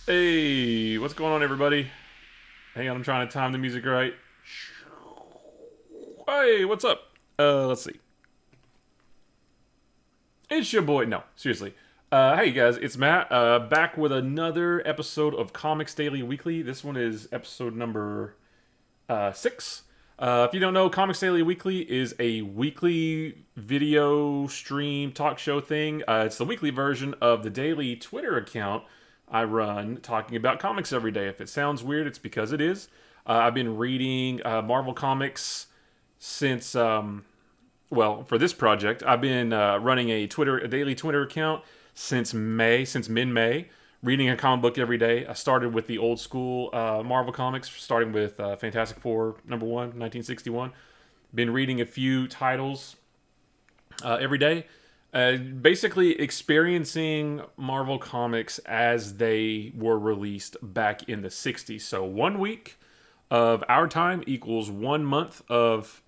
Hey, what's going on, everybody? Hang on, I'm trying to time the music right. Hey, what's up? Let's see. It's your boy. No, seriously. Hey guys, it's Matt. Back with another episode of Comics Daily Weekly. This one is episode number 6. If you don't know, Comics Daily Weekly is a weekly video stream talk show thing. It's the weekly version of the daily Twitter account I run talking about comics every day. If it sounds weird, it's because it is. I've been reading Marvel Comics since, well, for this project, I've been running a daily Twitter account since mid May, reading a comic book every day. I started with the old school Marvel comics, starting with Fantastic Four #1, 1961. Been reading a few titles every day, basically experiencing Marvel comics as they were released back in the 60s. So 1 week of our time equals 1 month of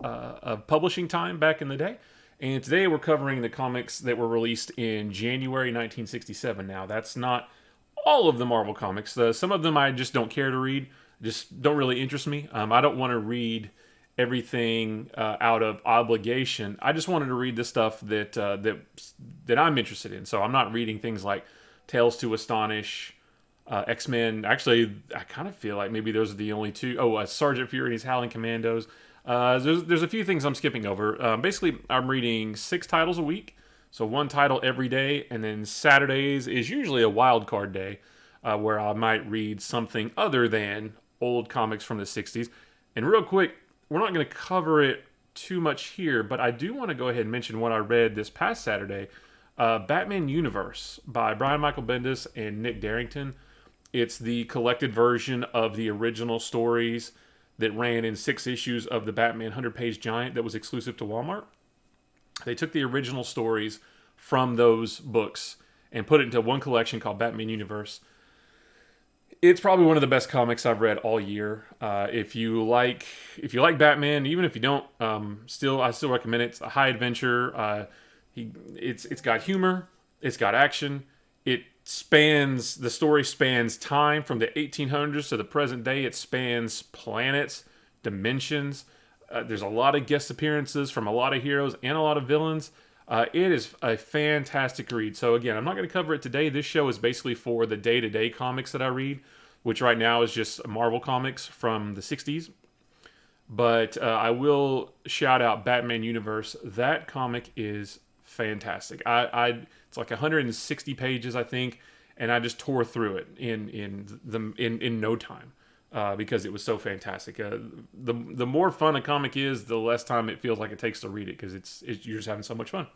publishing time back in the day. And today we're covering the comics that were released in January 1967. Now, that's not all of the Marvel comics. Some of them I just don't care to read, just don't really interest me. I don't want to read everything out of obligation. I just wanted to read the stuff that I'm interested in. So I'm not reading things like Tales to Astonish, X-Men. Actually, I kind of feel like maybe those are the only two. Oh, Sergeant Fury and his Howling Commandos. There's a few things I'm skipping over. Basically, I'm reading 6 titles a week, so one title every day, and then Saturdays is usually a wild card day where I might read something other than old comics from the 60s. And real quick, we're not going to cover it too much here, but I do want to go ahead and mention what I read this past Saturday. Batman Universe by Brian Michael Bendis and Nick Darrington. It's the collected version of the original stories that ran in 6 issues of the Batman 100-page giant that was exclusive to Walmart. They took the original stories from those books and put it into one collection called Batman Universe. It's probably one of the best comics I've read all year. If you like Batman, even if you don't, I still recommend it. It's a high adventure. It's got humor. It's got action. The story spans time from the 1800s to the present day. It spans planets, dimensions. There's a lot of guest appearances from a lot of heroes and a lot of villains. It is a fantastic read. So again, I'm not going to cover it today. This show is basically for the day-to-day comics that I read, which right now is just Marvel comics from the 60s. But I will shout out Batman Universe. That comic is fantastic. It's like 160 pages, I think, and I just tore through it in no time because it was so fantastic. The more fun a comic is, the less time it feels like it takes to read it because you're just having so much fun.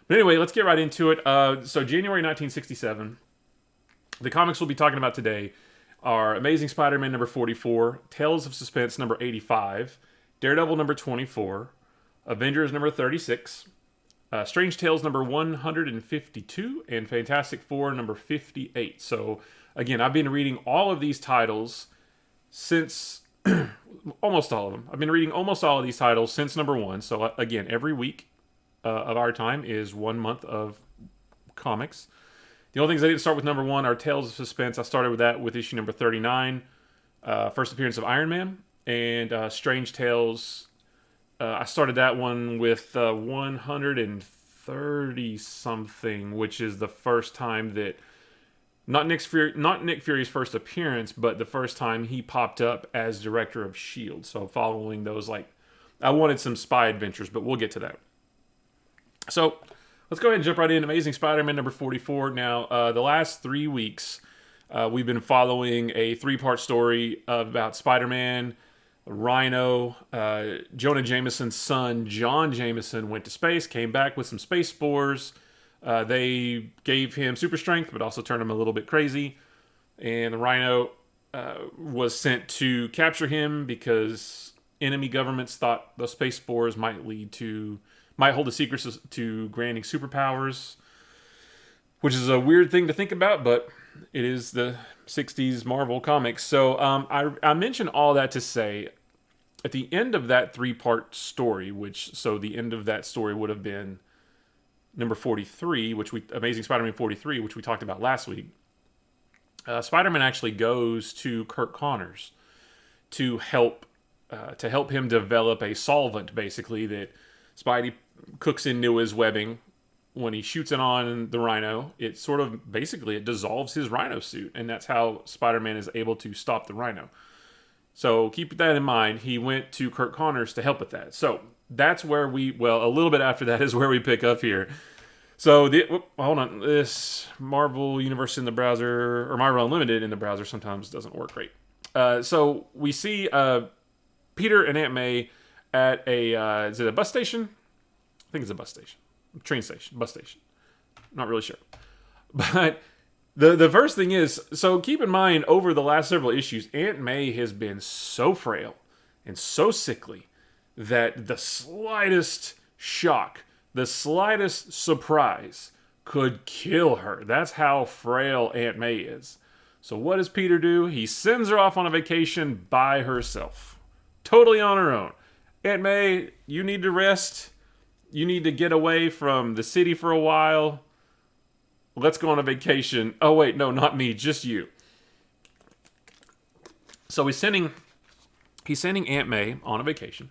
But anyway, let's get right into it. So January 1967, the comics we'll be talking about today are Amazing Spider-Man number 44, Tales of Suspense number 85, Daredevil number 24, Avengers number 36, Strange Tales number 152, and Fantastic Four number 58. So again, I've been reading all of these titles since almost all of them. I've been reading almost all of these titles since #1. So again, every week of our time is 1 month of comics. The only things I didn't start with #1 are Tales of Suspense. I started with that with issue number 39, first appearance of Iron Man, and Strange Tales. I started that one with 130 something, which is the first time that not Nick Fury's first appearance, but the first time he popped up as director of Shield. So following those, I wanted some spy adventures, but we'll get to that. So let's go ahead and jump right in. Amazing Spider-Man number 44. Now, the last 3 weeks, we've been following a 3-part story about Spider-Man, Rhino. Jonah Jameson's son, John Jameson, went to space, came back with some space spores. They gave him super strength, but also turned him a little bit crazy. And the Rhino was sent to capture him because enemy governments thought the space spores might hold the secrets to granting superpowers, which is a weird thing to think about, but it is the 60s Marvel comics. So I mention all that to say, at the end of that 3-part story, the end of that story would have been number 43, Amazing Spider-Man 43, which we talked about last week. Spider-Man actually goes to Kirk Connors to help him develop a solvent, basically, that Spidey cooks into his webbing. When he shoots it on the Rhino, it sort of basically it dissolves his Rhino suit, and that's how Spider-Man is able to stop the Rhino. So keep that in mind. He went to Kirk Connors to help with that. So that's where a little bit after that is where we pick up here. So hold on, this Marvel Universe in the browser, or Marvel Unlimited in the browser, sometimes doesn't work great. So we see Peter and Aunt May at is it a bus station? I think it's a bus station. Train station, bus station. Not really sure. But the first thing is, so keep in mind, over the last several issues, Aunt May has been so frail and so sickly that the slightest shock, the slightest surprise could kill her. That's how frail Aunt May is. So what does Peter do? He sends her off on a vacation by herself. Totally on her own. Aunt May, you need to rest. You need to get away from the city for a while. Let's go on a vacation. Oh, wait, no, not me, just you. So he's sending Aunt May on a vacation.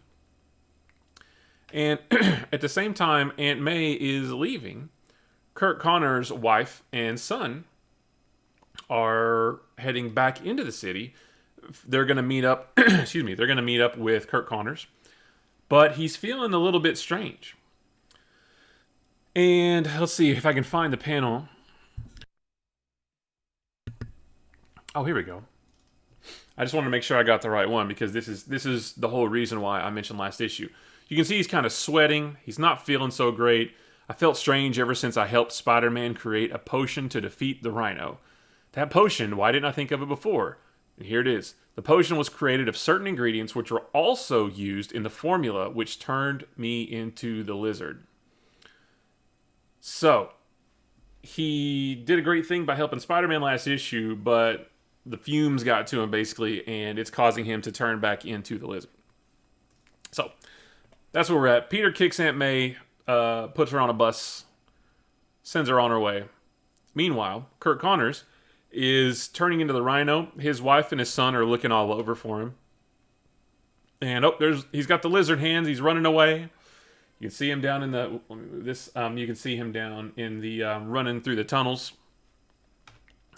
And at the same time Aunt May is leaving, Kirk Connors' wife and son are heading back into the city. They're going to meet up, they're going to meet up with Kirk Connors. But he's feeling a little bit strange. And let's see if I can find the panel. Oh, here we go. I just wanted to make sure I got the right one because this is the whole reason why I mentioned last issue. You can see he's kind of sweating. He's not feeling so great. I felt strange ever since I helped Spider-Man create a potion to defeat the Rhino. That potion, why didn't I think of it before? And here it is. The potion was created of certain ingredients which were also used in the formula which turned me into the Lizard. So, he did a great thing by helping Spider-Man last issue, but the fumes got to him, basically, and it's causing him to turn back into the Lizard. So, that's where we're at. Peter kicks Aunt May, puts her on a bus, sends her on her way. Meanwhile, Kirk Connors is turning into the Rhino. His wife and his son are looking all over for him. And, he's got the lizard hands. He's running away. You can see him down in you can see him down in the running through the tunnels.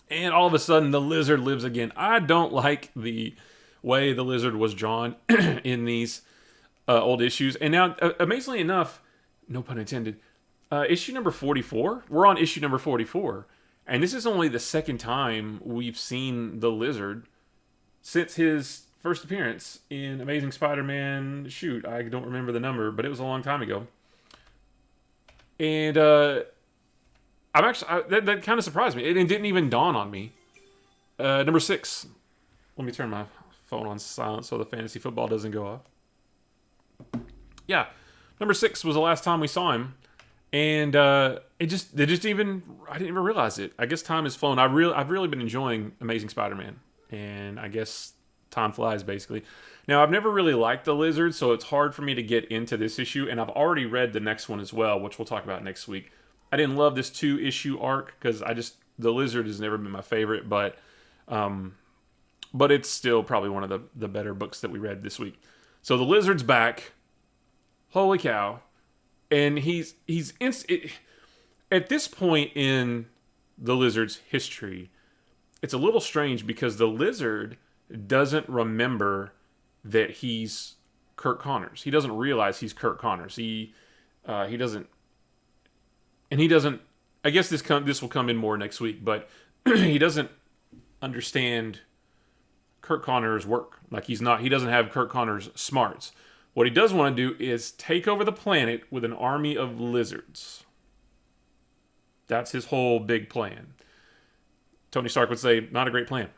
And all of a sudden, the lizard lives again. I don't like the way the lizard was drawn in these old issues. And now, amazingly enough, no pun intended, issue number 44. We're on issue number 44. And this is only the second time we've seen the lizard since his first appearance in Amazing Spider-Man. Shoot, I don't remember the number, but it was a long time ago. And that kind of surprised me. It didn't even dawn on me. Number 6. Let me turn my phone on silent so the fantasy football doesn't go off. Yeah, number 6 was the last time we saw him, and I didn't even realize it. I guess time has flown. I've really been enjoying Amazing Spider-Man, and I guess time flies, basically. Now, I've never really liked the Lizard, so it's hard for me to get into this issue, and I've already read the next one as well, which we'll talk about next week. I didn't love this 2-issue arc, because the Lizard has never been my favorite, but it's still probably one of the better books that we read this week. So the Lizard's back. Holy cow. And at this point in the Lizard's history, it's a little strange because the Lizard doesn't remember that he's Kirk Connors. He doesn't realize he's Kirk Connors. He doesn't. I guess this will come in more next week, but he doesn't understand Kirk Connors' work. Like he doesn't have Kirk Connors' smarts. What he does want to do is take over the planet with an army of lizards. That's his whole big plan. Tony Stark would say, not a great plan.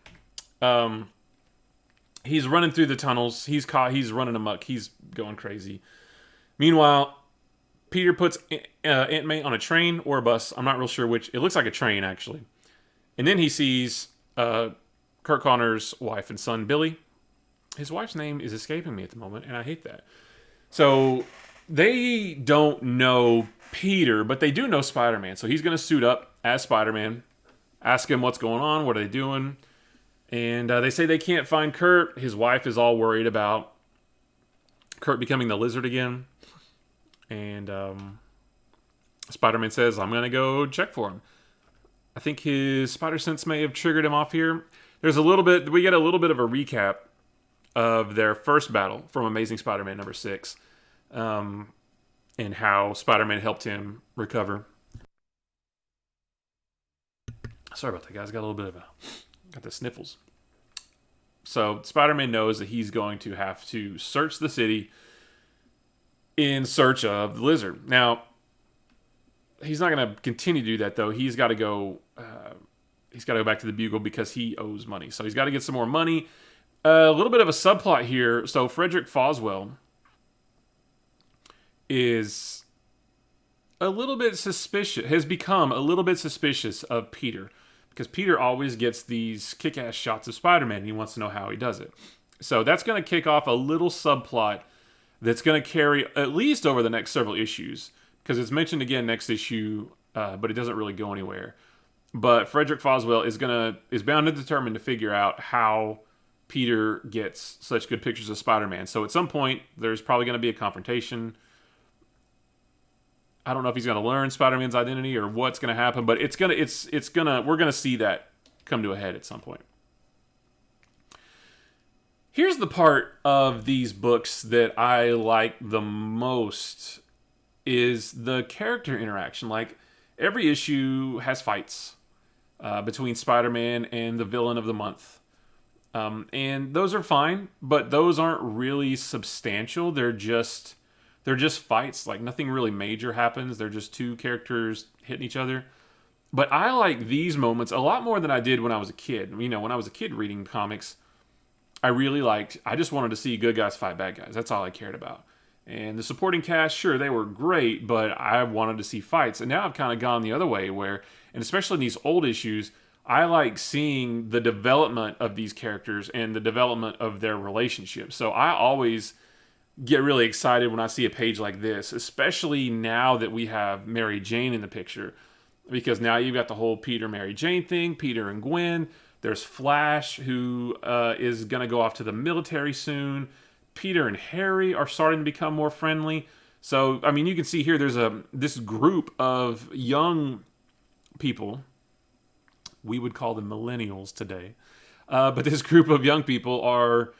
He's running through the tunnels. He's running amok. He's going crazy. Meanwhile, Peter puts Aunt May on a train or a bus. I'm not real sure which. It looks like a train, actually. And then he sees Kirk Connors' wife and son, Billy. His wife's name is escaping me at the moment, and I hate that. So they don't know Peter, but they do know Spider-Man. So he's going to suit up as Spider-Man ask him what's going on, what are they doing, and they say they can't find Kurt. His wife is all worried about Kurt becoming the Lizard again, and Spider-Man says, "I'm gonna go check for him." I think his spider sense may have triggered him off here. There's a little bit. We get a little bit of a recap of their first battle from Amazing Spider-Man #6, and how Spider-Man helped him recover. Sorry about that, guys. Got a little bit of got the sniffles. So Spider-Man knows that he's going to have to search the city in search of the Lizard. Now, he's not going to continue to do that, though. He's got to go. He's got to go back to the Bugle because he owes money. So he's got to get some more money. A little bit of a subplot here. So Frederick Foswell is a little bit suspicious. Has become a little bit suspicious of Peter because Peter always gets these kick-ass shots of Spider-Man, and he wants to know how he does it. So that's going to kick off a little subplot that's going to carry at least over the next several issues, because it's mentioned again next issue, but it doesn't really go anywhere. But Frederick Foswell is bound and determined to figure out how Peter gets such good pictures of Spider-Man. So at some point, there's probably going to be a confrontation. I don't know if he's going to learn Spider-Man's identity or what's going to happen, but we're going to see that come to a head at some point. Here's the part of these books that I like the most is the character interaction. Like, every issue has fights between Spider-Man and the villain of the month. And those are fine, but those aren't really substantial. They're just fights. Like, nothing really major happens. They're just two characters hitting each other. But I like these moments a lot more than I did when I was a kid. You know, when I was a kid reading comics, I just wanted to see good guys fight bad guys. That's all I cared about. And the supporting cast, sure, they were great, but I wanted to see fights. And now I've kind of gone the other way where, and especially in these old issues, I like seeing the development of these characters and the development of their relationships. So I always get really excited when I see a page like this, especially now that we have Mary Jane in the picture, because now you've got the whole Peter Mary Jane thing, Peter and Gwen. There's Flash, who is going to go off to the military soon. Peter and Harry are starting to become more friendly. So, I mean, you can see here there's this group of young people. We would call them millennials today. But this group of young people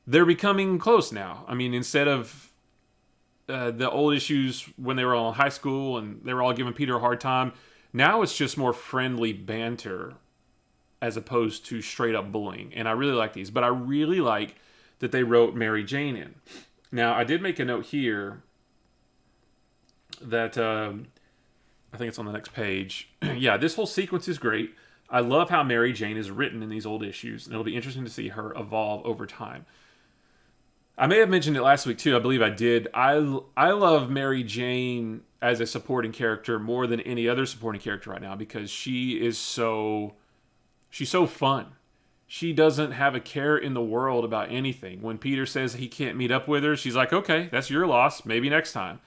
they're becoming close now. I mean, instead of the old issues when they were all in high school and they were all giving Peter a hard time, now it's just more friendly banter as opposed to straight up bullying. And I really like these. But I really like that they wrote Mary Jane in. Now, I did make a note here that I think it's on the next page. Yeah, this whole sequence is great. I love how Mary Jane is written in these old issues, and it'll be interesting to see her evolve over time. I may have mentioned it last week too. I believe I did. I love Mary Jane as a supporting character more than any other supporting character right now because she's so fun. She doesn't have a care in the world about anything. When Peter says he can't meet up with her, she's like, okay, that's your loss. Maybe next time.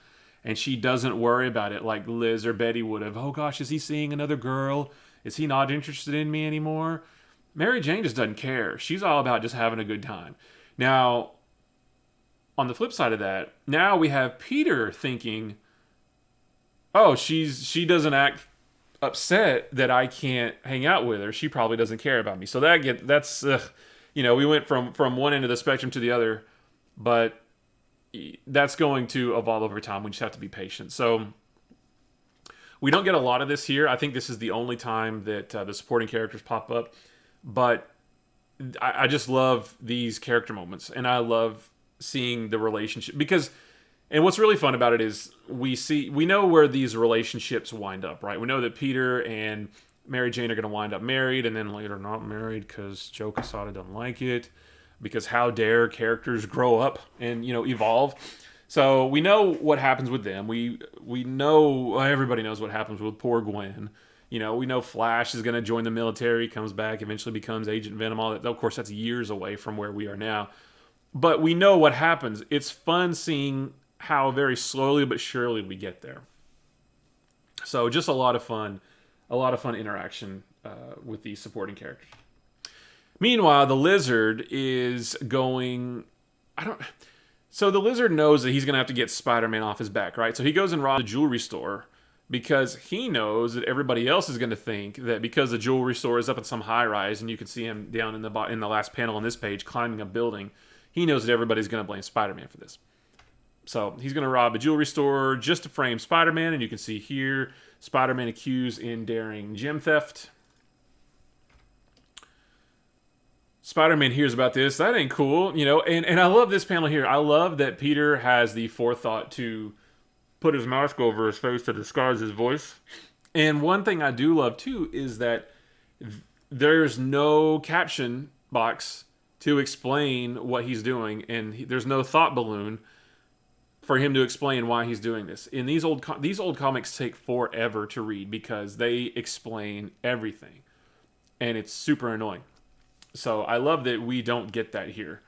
And she doesn't worry about it like Liz or Betty would have. Oh gosh, is he seeing another girl? Is he not interested in me anymore? Mary Jane just doesn't care. She's all about just having a good time. Now, on the flip side of that, now we have Peter thinking, oh, she doesn't act upset that I can't hang out with her. She probably doesn't care about me. So we went from one end of the spectrum to the other, but that's going to evolve over time. We just have to be patient. So we don't get a lot of this here. I think this is the only time that the supporting characters pop up, but I just love these character moments, and I love seeing the relationship because. And what's really fun about it is we know where these relationships wind up, right? We know that Peter and Mary Jane are going to wind up married and then later not married because Joe Quesada doesn't like it. Because how dare characters grow up and, evolve. So we know what happens with them. We know, everybody knows what happens with poor Gwen. We know Flash is going to join the military, comes back, eventually becomes Agent Venom. All that. Of course, that's years away from where we are now. But we know what happens. It's fun seeing how very slowly but surely we get there. So just a lot of fun interaction with these supporting characters. Meanwhile, the Lizard is going. So the Lizard knows that he's going to have to get Spider-Man off his back, right? So he goes and robs a jewelry store because he knows that everybody else is going to think that because the jewelry store is up in some high rise, and you can see him down in the last panel on this page climbing a building. He knows that everybody's going to blame Spider-Man for this. So he's going to rob a jewelry store just to frame Spider-Man, and you can see here Spider-Man accused in daring gem theft. Spider-Man hears about this. That ain't cool, you know. And I love this panel here. I love that Peter has the forethought to put his mask over his face to disguise his voice. And one thing I do love, too, is that there's no caption box to explain what he's doing. And there's no thought balloon for him to explain why he's doing this. And these old comics take forever to read because they explain everything. And it's super annoying. So I love that we don't get that here.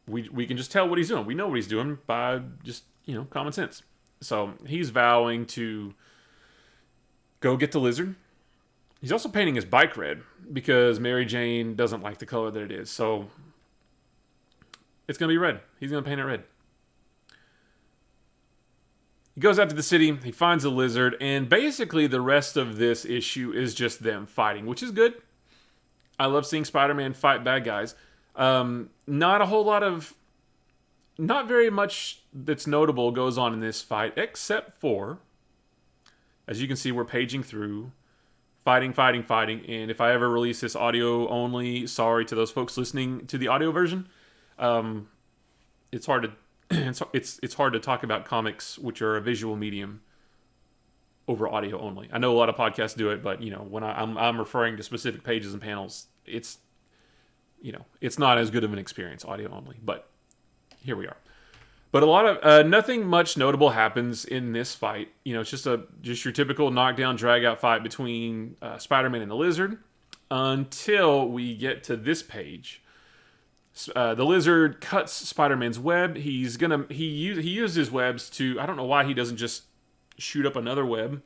We can just tell what he's doing. We know what he's doing by just, common sense. So he's vowing to go get the Lizard. He's also painting his bike red because Mary Jane doesn't like the color that it is. So it's going to be red. He's going to paint it red. He goes out to the city. He finds the Lizard. And basically the rest of this issue is just them fighting, which is good. I love seeing Spider-Man fight bad guys. Not very much that's notable goes on in this fight, except for, as you can see, we're paging through, fighting. And if I ever release this audio only, sorry to those folks listening to the audio version. It's hard to talk about comics, which are a visual medium, over audio only. I know a lot of podcasts do it, but when I'm referring to specific pages and panels, it's not as good of an experience audio only. But here we are. But a lot of nothing much notable happens in this fight. It's just your typical knockdown drag out fight between Spider-Man and the Lizard until we get to this page. The Lizard cuts Spider-Man's web. He uses his webs to, I don't know why he doesn't just shoot up another web,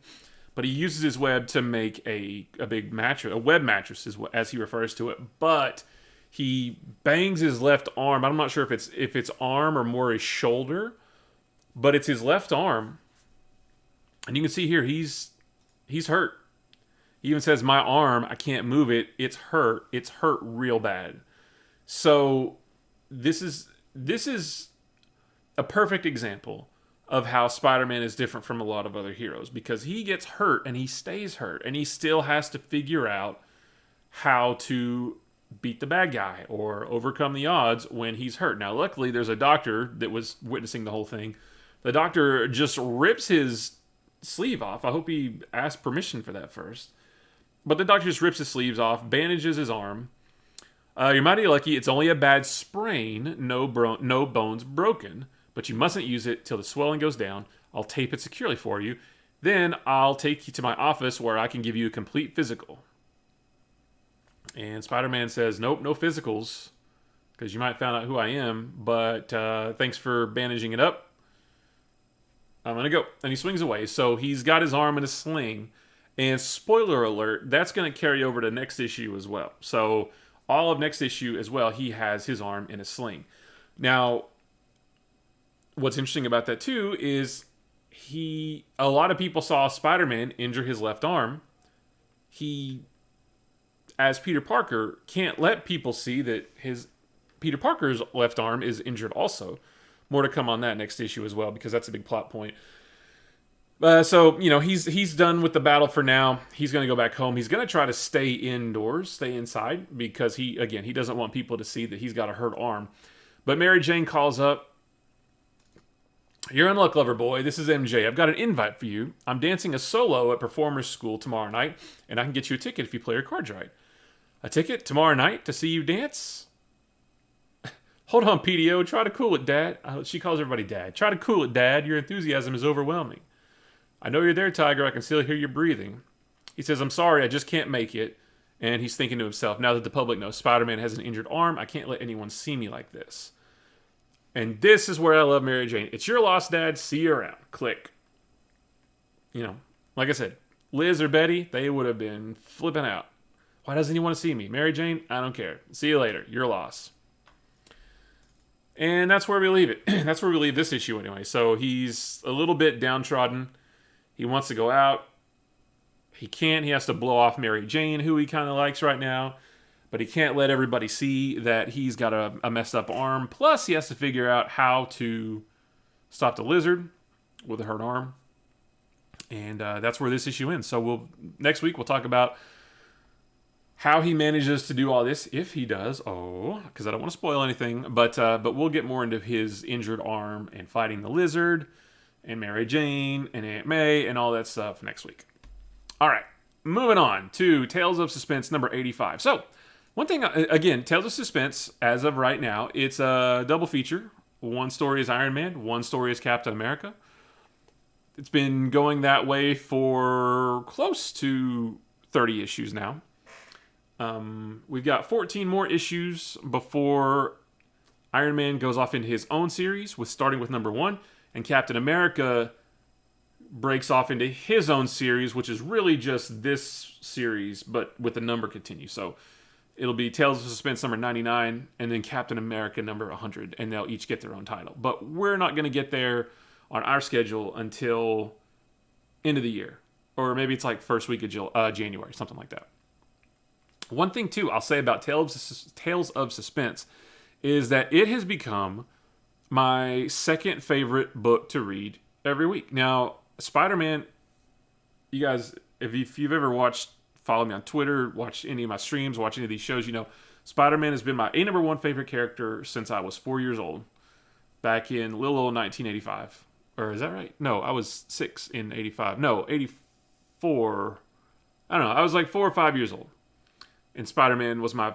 but he uses his web to make a big mattress, a web mattress as he refers to it. But he bangs his left arm. I'm not sure if it's arm or more his shoulder, but it's his left arm. And you can see here he's hurt. He even says, "My arm, I can't move it. It's hurt. It's hurt real bad." So this is a perfect example of how Spider-Man is different from a lot of other heroes, because he gets hurt and he stays hurt and he still has to figure out how to beat the bad guy or overcome the odds when he's hurt. Now, luckily, there's a doctor that was witnessing the whole thing. The doctor just rips his sleeve off. I hope he asked permission for that first. But the doctor just rips his sleeves off, bandages his arm. You're mighty lucky. It's only a bad sprain, no bones broken. But you mustn't use it till the swelling goes down. I'll tape it securely for you. Then I'll take you to my office where I can give you a complete physical. And Spider-Man says, "Nope, no physicals, because you might find out who I am. But thanks for bandaging it up. I'm going to go." And he swings away. So he's got his arm in a sling. And spoiler alert, that's going to carry over to next issue as well. So all of next issue as well, he has his arm in a sling. Now, what's interesting about that too is a lot of people saw Spider-Man injure his left arm. He, as Peter Parker, can't let people see that Peter Parker's left arm is injured also. More to come on that next issue as well, because that's a big plot point. So he's done with the battle for now. He's going to go back home. He's going to try to stay indoors, stay inside, because he doesn't want people to see that he's got a hurt arm. But Mary Jane calls up. "You're in luck, lover boy. This is MJ. I've got an invite for you. I'm dancing a solo at Performers School tomorrow night, and I can get you a ticket if you play your cards right." "A ticket tomorrow night to see you dance?" "Hold on, PDO. Try to cool it, Dad." She calls everybody Dad. "Try to cool it, Dad. Your enthusiasm is overwhelming." "I know you're there, Tiger. I can still hear your breathing." He says, "I'm sorry. I just can't make it." And he's thinking to himself, now that the public knows Spider-Man has an injured arm, I can't let anyone see me like this. And this is where I love Mary Jane. "It's your loss, Dad. See you around." Click. Like I said, Liz or Betty, they would have been flipping out. Why doesn't he want to see me? Mary Jane, I don't care. See you later. Your loss. And that's where we leave it. That's where we leave this issue anyway. So he's a little bit downtrodden. He wants to go out. He can't. He has to blow off Mary Jane, who he kind of likes right now. But he can't let everybody see that he's got a messed up arm. Plus, he has to figure out how to stop the lizard with a hurt arm. And that's where this issue ends. So next week we'll talk about how he manages to do all this, if he does. Oh, because I don't want to spoil anything. But we'll get more into his injured arm and fighting the lizard and Mary Jane and Aunt May and all that stuff next week. All right, moving on to Tales of Suspense number 85. So, one thing, again, Tales of Suspense, as of right now, it's a double feature. One story is Iron Man, one story is Captain America. It's been going that way for close to 30 issues now. We've got 14 more issues before Iron Man goes off into his own series, starting with number 1, and Captain America breaks off into his own series, which is really just this series, but with the number continue. So it'll be Tales of Suspense number 99, and then Captain America number 100, and they'll each get their own title. But we're not going to get there on our schedule until end of the year, or maybe it's like first week of January, something like that. One thing, too, I'll say about Tales of Suspense is that it has become my second favorite book to read every week. Now, Spider-Man, you guys, if you've ever follow me on Twitter, watch any of my streams, watch any of these shows, you know, Spider-Man has been my number one favorite character since I was 4 years old, back in little old 1985. Or is that right? No, I was 6 in 85. No, 84. I don't know. I was like 4 or 5 years old. And Spider-Man was my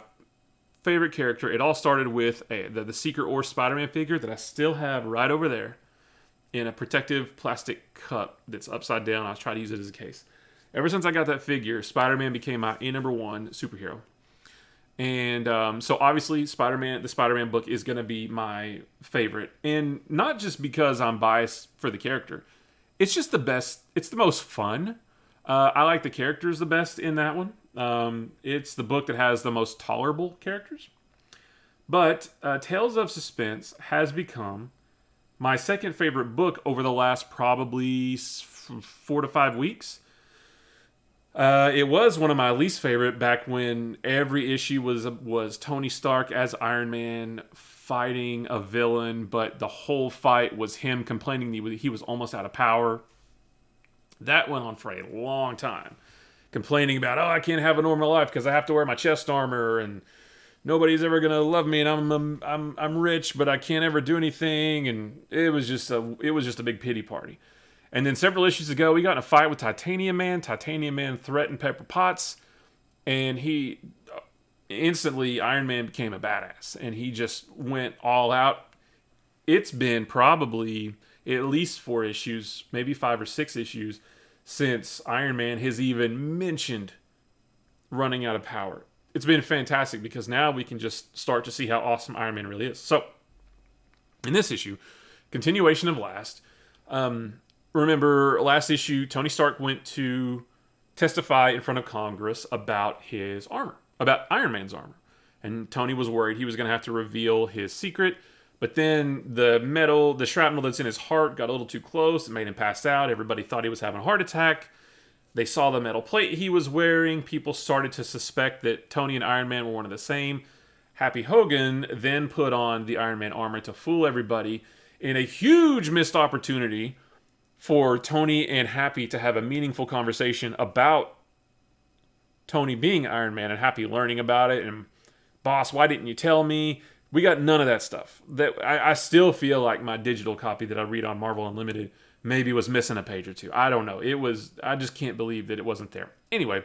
favorite character. It all started with the Secret Or Spider-Man figure that I still have right over there in a protective plastic cup that's upside down. I was trying to use it as a case. Ever since I got that figure, Spider-Man became my number one superhero. And so obviously the Spider-Man book is going to be my favorite. And not just because I'm biased for the character. It's just the best. It's the most fun. I like the characters the best in that one. It's the book that has the most tolerable characters. But Tales of Suspense has become my second favorite book over the last probably 4 to 5 weeks. It was one of my least favorite back when every issue was Tony Stark as Iron Man fighting a villain, but the whole fight was him complaining that he was almost out of power. That went on for a long time. Complaining about, I can't have a normal life because I have to wear my chest armor and nobody's ever gonna love me, and I'm rich, but I can't ever do anything, and it was just a big pity party. And then several issues ago, we got in a fight with Titanium Man. Titanium Man threatened Pepper Potts, and he instantly Iron Man became a badass, and he just went all out. It's been probably at least 4 issues, maybe 5 or 6 issues, since Iron Man has even mentioned running out of power. It's been fantastic because now we can just start to see how awesome Iron Man really is. So, in this issue, continuation of last, remember last issue, Tony Stark went to testify in front of Congress about his armor, about Iron Man's armor. And Tony was worried he was going to have to reveal his secret. But then the shrapnel that's in his heart got a little too close. It made him pass out. Everybody thought he was having a heart attack. They saw the metal plate he was wearing. People started to suspect that Tony and Iron Man were one of the same. Happy Hogan then put on the Iron Man armor to fool everybody in a huge missed opportunity for Tony and Happy to have a meaningful conversation about Tony being Iron Man and Happy learning about it. And, boss, why didn't you tell me? We got none of that stuff. That I still feel like my digital copy that I read on Marvel Unlimited maybe was missing a page or two. I don't know. I just can't believe that it wasn't there. Anyway,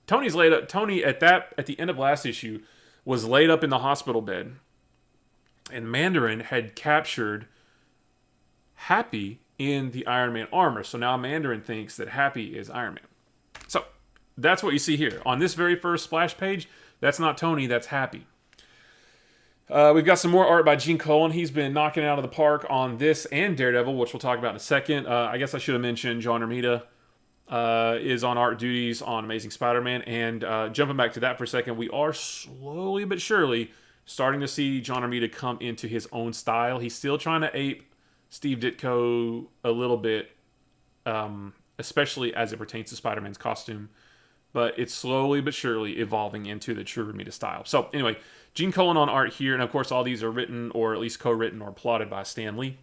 Tony's laid up. Tony at the end of last issue was laid up in the hospital bed, and Mandarin had captured Happy in the Iron Man armor. So now Mandarin thinks that Happy is Iron Man. So that's what you see here on this very first splash page. That's not Tony. That's Happy. We've got some more art by Gene Colan. He's been knocking it out of the park on this and Daredevil, which we'll talk about in a second. I guess I should have mentioned John Romita is on art duties on Amazing Spider-Man. And jumping back to that for a second, we are slowly but surely starting to see John Romita come into his own style. He's still trying to ape Steve Ditko a little bit, especially as it pertains to Spider-Man's costume. But it's slowly but surely evolving into the true Romita style. So anyway, Gene Colan on art here, and of course all these are written or at least co-written or plotted by Stan Lee.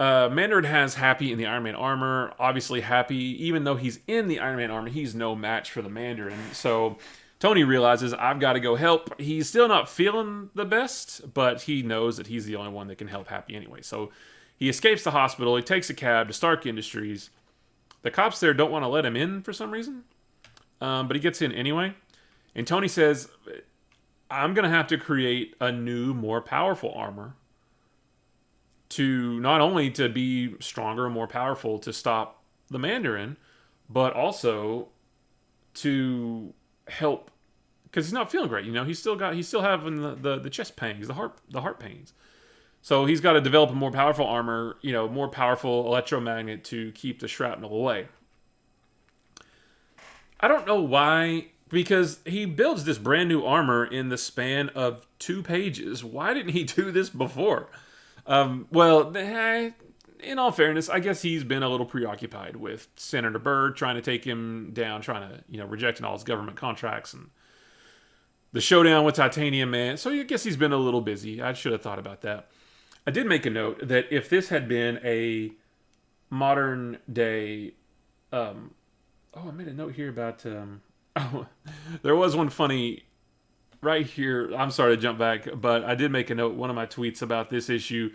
Mandarin has Happy in the Iron Man armor. Obviously, Happy, even though he's in the Iron Man armor, he's no match for the Mandarin. So Tony realizes, I've got to go help. He's still not feeling the best, but he knows that he's the only one that can help Happy anyway. So he escapes the hospital. He takes a cab to Stark Industries. The cops there don't want to let him in for some reason, but he gets in anyway. And Tony says, I'm going to have to create a new, more powerful armor to not only to be stronger and more powerful to stop the Mandarin, but also to help, because he's not feeling great. You know, he's still having the chest pains, the heart pains. So he's got to develop a more powerful armor, you know, more powerful electromagnet to keep the shrapnel away. I don't know why, because he builds this brand new armor in the span of 2 pages. Why didn't he do this before? Well, in all fairness, I guess he's been a little preoccupied with Senator Byrd trying to take him down, trying to, you know, rejecting all his government contracts and the showdown with Titanium Man. So I guess he's been a little busy. I should have thought about that. I did make a note that if this had been a modern day, I made a note here about, there was one funny right here. I'm sorry to jump back, but I did make a note, one of my tweets about this issue.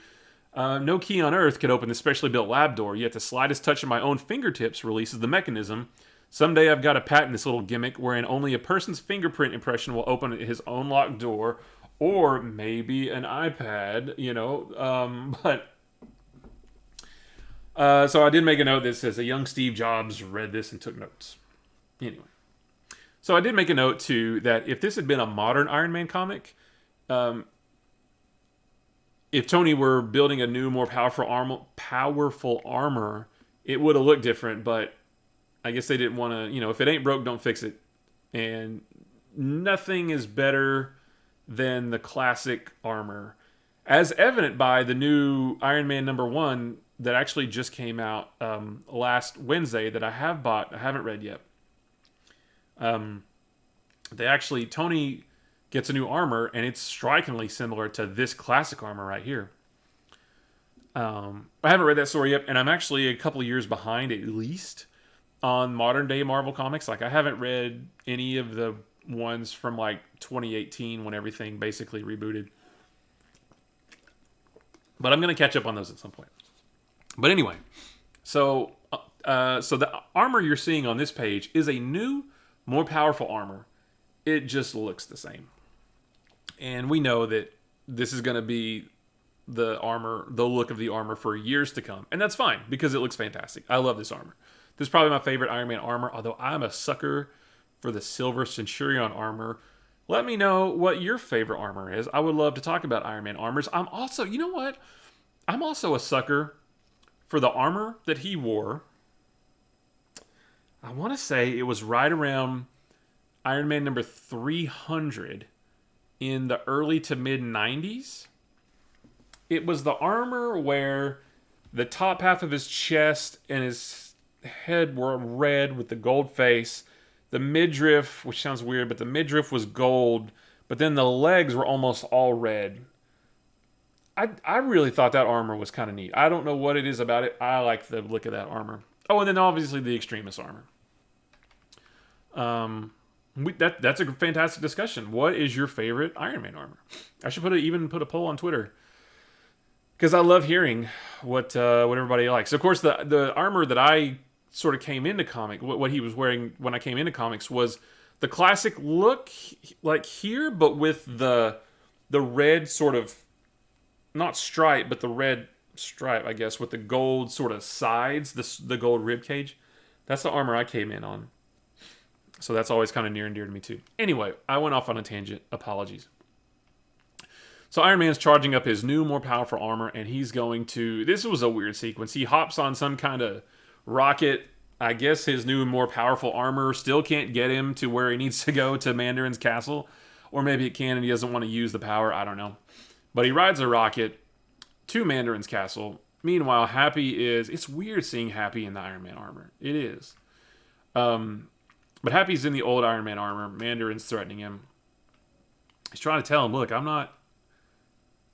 No key on Earth could open the specially built lab door, yet the slightest touch of my own fingertips releases the mechanism. Someday I've got to patent this little gimmick wherein only a person's fingerprint impression will open his own locked door, or maybe an iPad, you know. So I did make a note that says a young Steve Jobs read this and took notes. Anyway. So I did make a note, too, that if this had been a modern Iron Man comic, if Tony were building a new, more powerful armor, it would have looked different, but I guess they didn't want to, you know, if it ain't broke, don't fix it. And nothing is better than the classic armor, as evident by the new Iron Man #1 that actually just came out last Wednesday that I have bought. I haven't read yet. Tony gets a new armor, and it's strikingly similar to this classic armor right here. I haven't read that story yet, and I'm actually a couple of years behind at least on modern day Marvel comics. Like, I haven't read any of the ones from like 2018 when everything basically rebooted. But I'm going to catch up on those at some point. But anyway, so the armor you're seeing on this page is a new, more powerful armor. It just looks the same. And we know that this is going to be the look of the armor for years to come. And that's fine, because it looks fantastic. I love this armor. This is probably my favorite Iron Man armor, although I'm a sucker for the Silver Centurion armor. Let me know what your favorite armor is. I would love to talk about Iron Man armors. I'm also, you know what? I'm also a sucker for the armor that he wore. I want to say it was right around Iron Man number 300 in the early to mid 90s. It was the armor where the top half of his chest and his head were red with the gold face. The midriff, which sounds weird, but the midriff was gold, but then the legs were almost all red. I really thought that armor was kind of neat. I don't know what it is about it. I like the look of that armor. Oh, and then obviously the Extremis armor. That's a fantastic discussion. What is your favorite Iron Man armor? I should even put a poll on Twitter, because I love hearing what everybody likes. Of course, the armor that I sort of came into what he was wearing when I came into comics was the classic look, like here, but with the red sort of, not stripe, but the red stripe, I guess, with the gold sort of sides, the gold rib cage. That's the armor I came in on. So that's always kind of near and dear to me too. Anyway, I went off on a tangent. Apologies. So Iron Man's charging up his new, more powerful armor, and he's going to... This was a weird sequence. He hops on some kind of Rocket, I guess his new and more powerful armor still can't get him to where he needs to go to Mandarin's castle. Or maybe it can and he doesn't want to use the power. I don't know. But he rides a rocket to Mandarin's castle. Meanwhile, Happy is... It's weird seeing Happy in the Iron Man armor. It is. But Happy's in the old Iron Man armor. Mandarin's threatening him. He's trying to tell him, look, I'm not...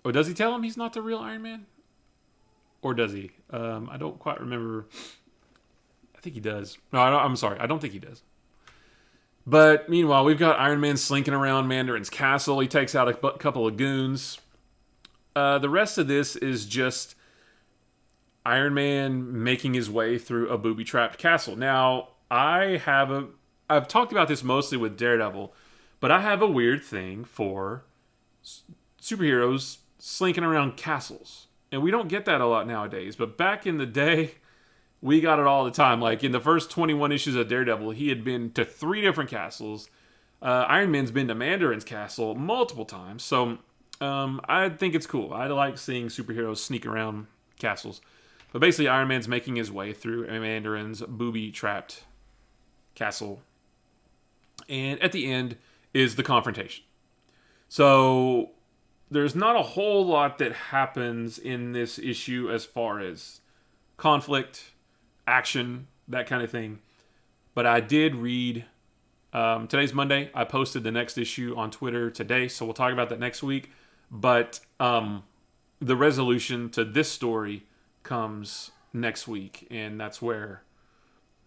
Oh, does he tell him he's not the real Iron Man? Or does he? I don't quite remember. I think he does. No, I'm sorry. I don't think he does. But meanwhile, we've got Iron Man slinking around Mandarin's castle. He takes out a couple of goons. The rest of this is just Iron Man making his way through a booby-trapped castle. Now, I've talked about this mostly with Daredevil, but I have a weird thing for superheroes slinking around castles. And we don't get that a lot nowadays. But back in the day, we got it all the time. Like in the first 21 issues of Daredevil, he had been to 3 different castles. Iron Man's been to Mandarin's castle multiple times. So I think it's cool. I like seeing superheroes sneak around castles. But basically, Iron Man's making his way through Mandarin's booby-trapped castle. And at the end is the confrontation. So there's not a whole lot that happens in this issue as far as conflict, action, that kind of thing. But I did read... today's Monday. I posted the next issue on Twitter today, so we'll talk about that next week. But the resolution to this story comes next week, and that's where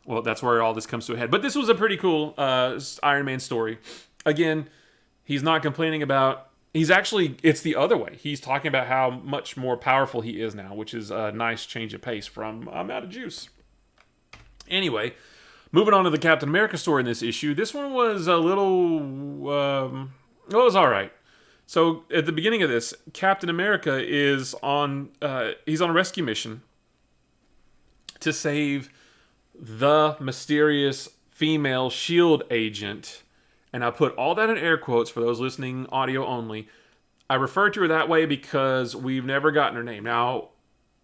all this comes to a head. But this was a pretty cool Iron Man story. Again, he's not complaining about... it's the other way. He's talking about how much more powerful he is now, which is a nice change of pace from I'm out of juice. Anyway, moving on to the Captain America story in this issue. This one was a little... it was all right. So at the beginning of this, Captain America is on... he's on a rescue mission to save the mysterious female S.H.I.E.L.D. agent. And I put all that in air quotes for those listening audio only. I refer to her that way because we've never gotten her name. Now,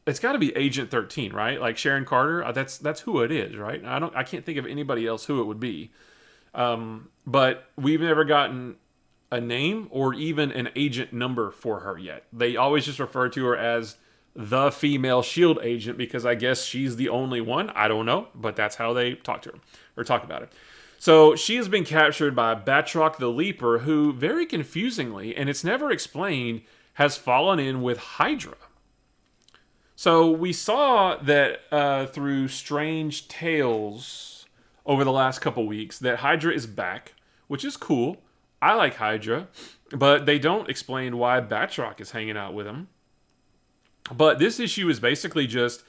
it's got to be Agent 13, right? Like Sharon Carter. That's who it is, right? I can't think of anybody else who it would be. But we've never gotten a name or even an agent number for her yet. They always just refer to her as the female S.H.I.E.L.D. agent because I guess she's the only one. I don't know, but that's how they talk to her or talk about it. So she has been captured by Batroc the Leaper, who very confusingly, and it's never explained, has fallen in with Hydra. So we saw that through Strange Tales over the last couple weeks that Hydra is back, which is cool. I like Hydra, but they don't explain why Batroc is hanging out with him. But this issue is basically just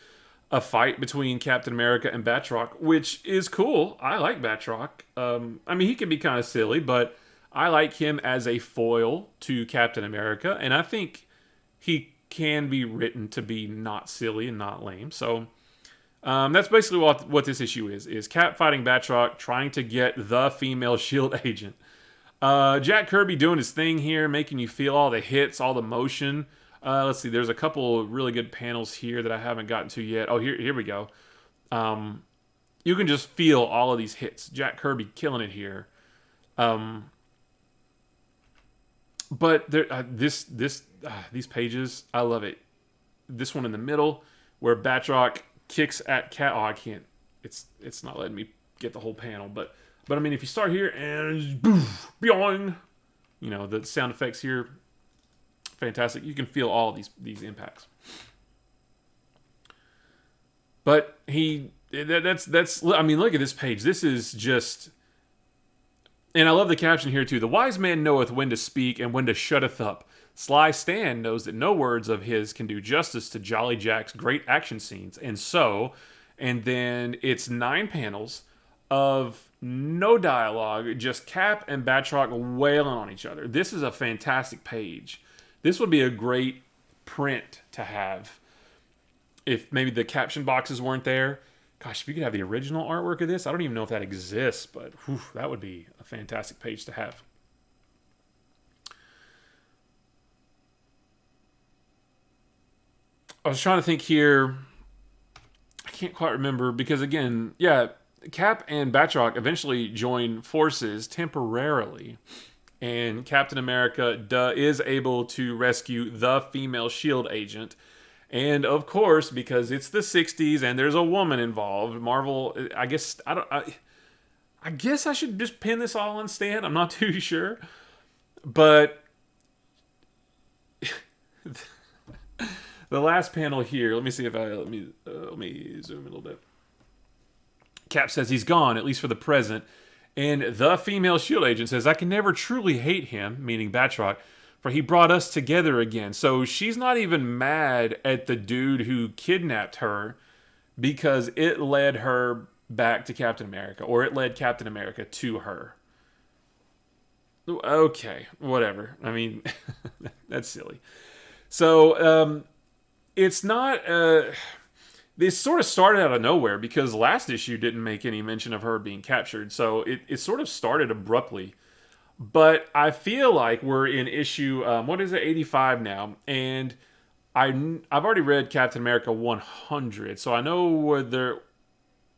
a fight between Captain America and Batroc, which is cool. I like Batroc. I mean, he can be kind of silly, but I like him as a foil to Captain America, and I think he can be written to be not silly and not lame. So that's basically what this issue is Cap fighting Batroc, trying to get the female S.H.I.E.L.D. agent. Jack Kirby doing his thing here, making you feel all the hits, all the motion. Let's see, there's a couple really good panels here that I haven't gotten to yet. Oh, here we go. You can just feel all of these hits. Jack Kirby killing it here. But there, these pages, I love it. This one in the middle, where Batroc kicks at Cat. Oh, I can't. It's not letting me get the whole panel. But I mean, if you start here and boof, boing, you know the sound effects here. Fantastic. You can feel all these impacts. But that's I mean, look at this page. This is just, and I love the caption here too. The wise man knoweth when to speak and when to shutteth up. Sly Stan knows that no words of his can do justice to Jolly Jack's great action scenes. And then it's 9 panels of no dialogue, just Cap and Batroc wailing on each other. This is a fantastic page. This would be a great print to have if maybe the caption boxes weren't there. Gosh, if you could have the original artwork of this, I don't even know if that exists, but whew, that would be a fantastic page to have. I was trying to think here. I can't quite remember because, again, yeah, Cap and Batroc eventually join forces temporarily, and Captain America is able to rescue the female shield agent. And of course, because it's the 60s and there's a woman involved, Marvel, I guess I guess I should just pin this all on Stan. I'm not too sure. But the last panel here, let me see if let me zoom in a little bit. Cap says he's gone, at least for the present. And the female shield agent says, I can never truly hate him, meaning Batroc, for he brought us together again. So she's not even mad at the dude who kidnapped her because it led her back to Captain America, or it led Captain America to her. Okay, whatever. I mean, that's silly. So, it's not... this sort of started out of nowhere because last issue didn't make any mention of her being captured. So it sort of started abruptly. But I feel like we're in issue, 85 now? And I've already read Captain America 100. So I know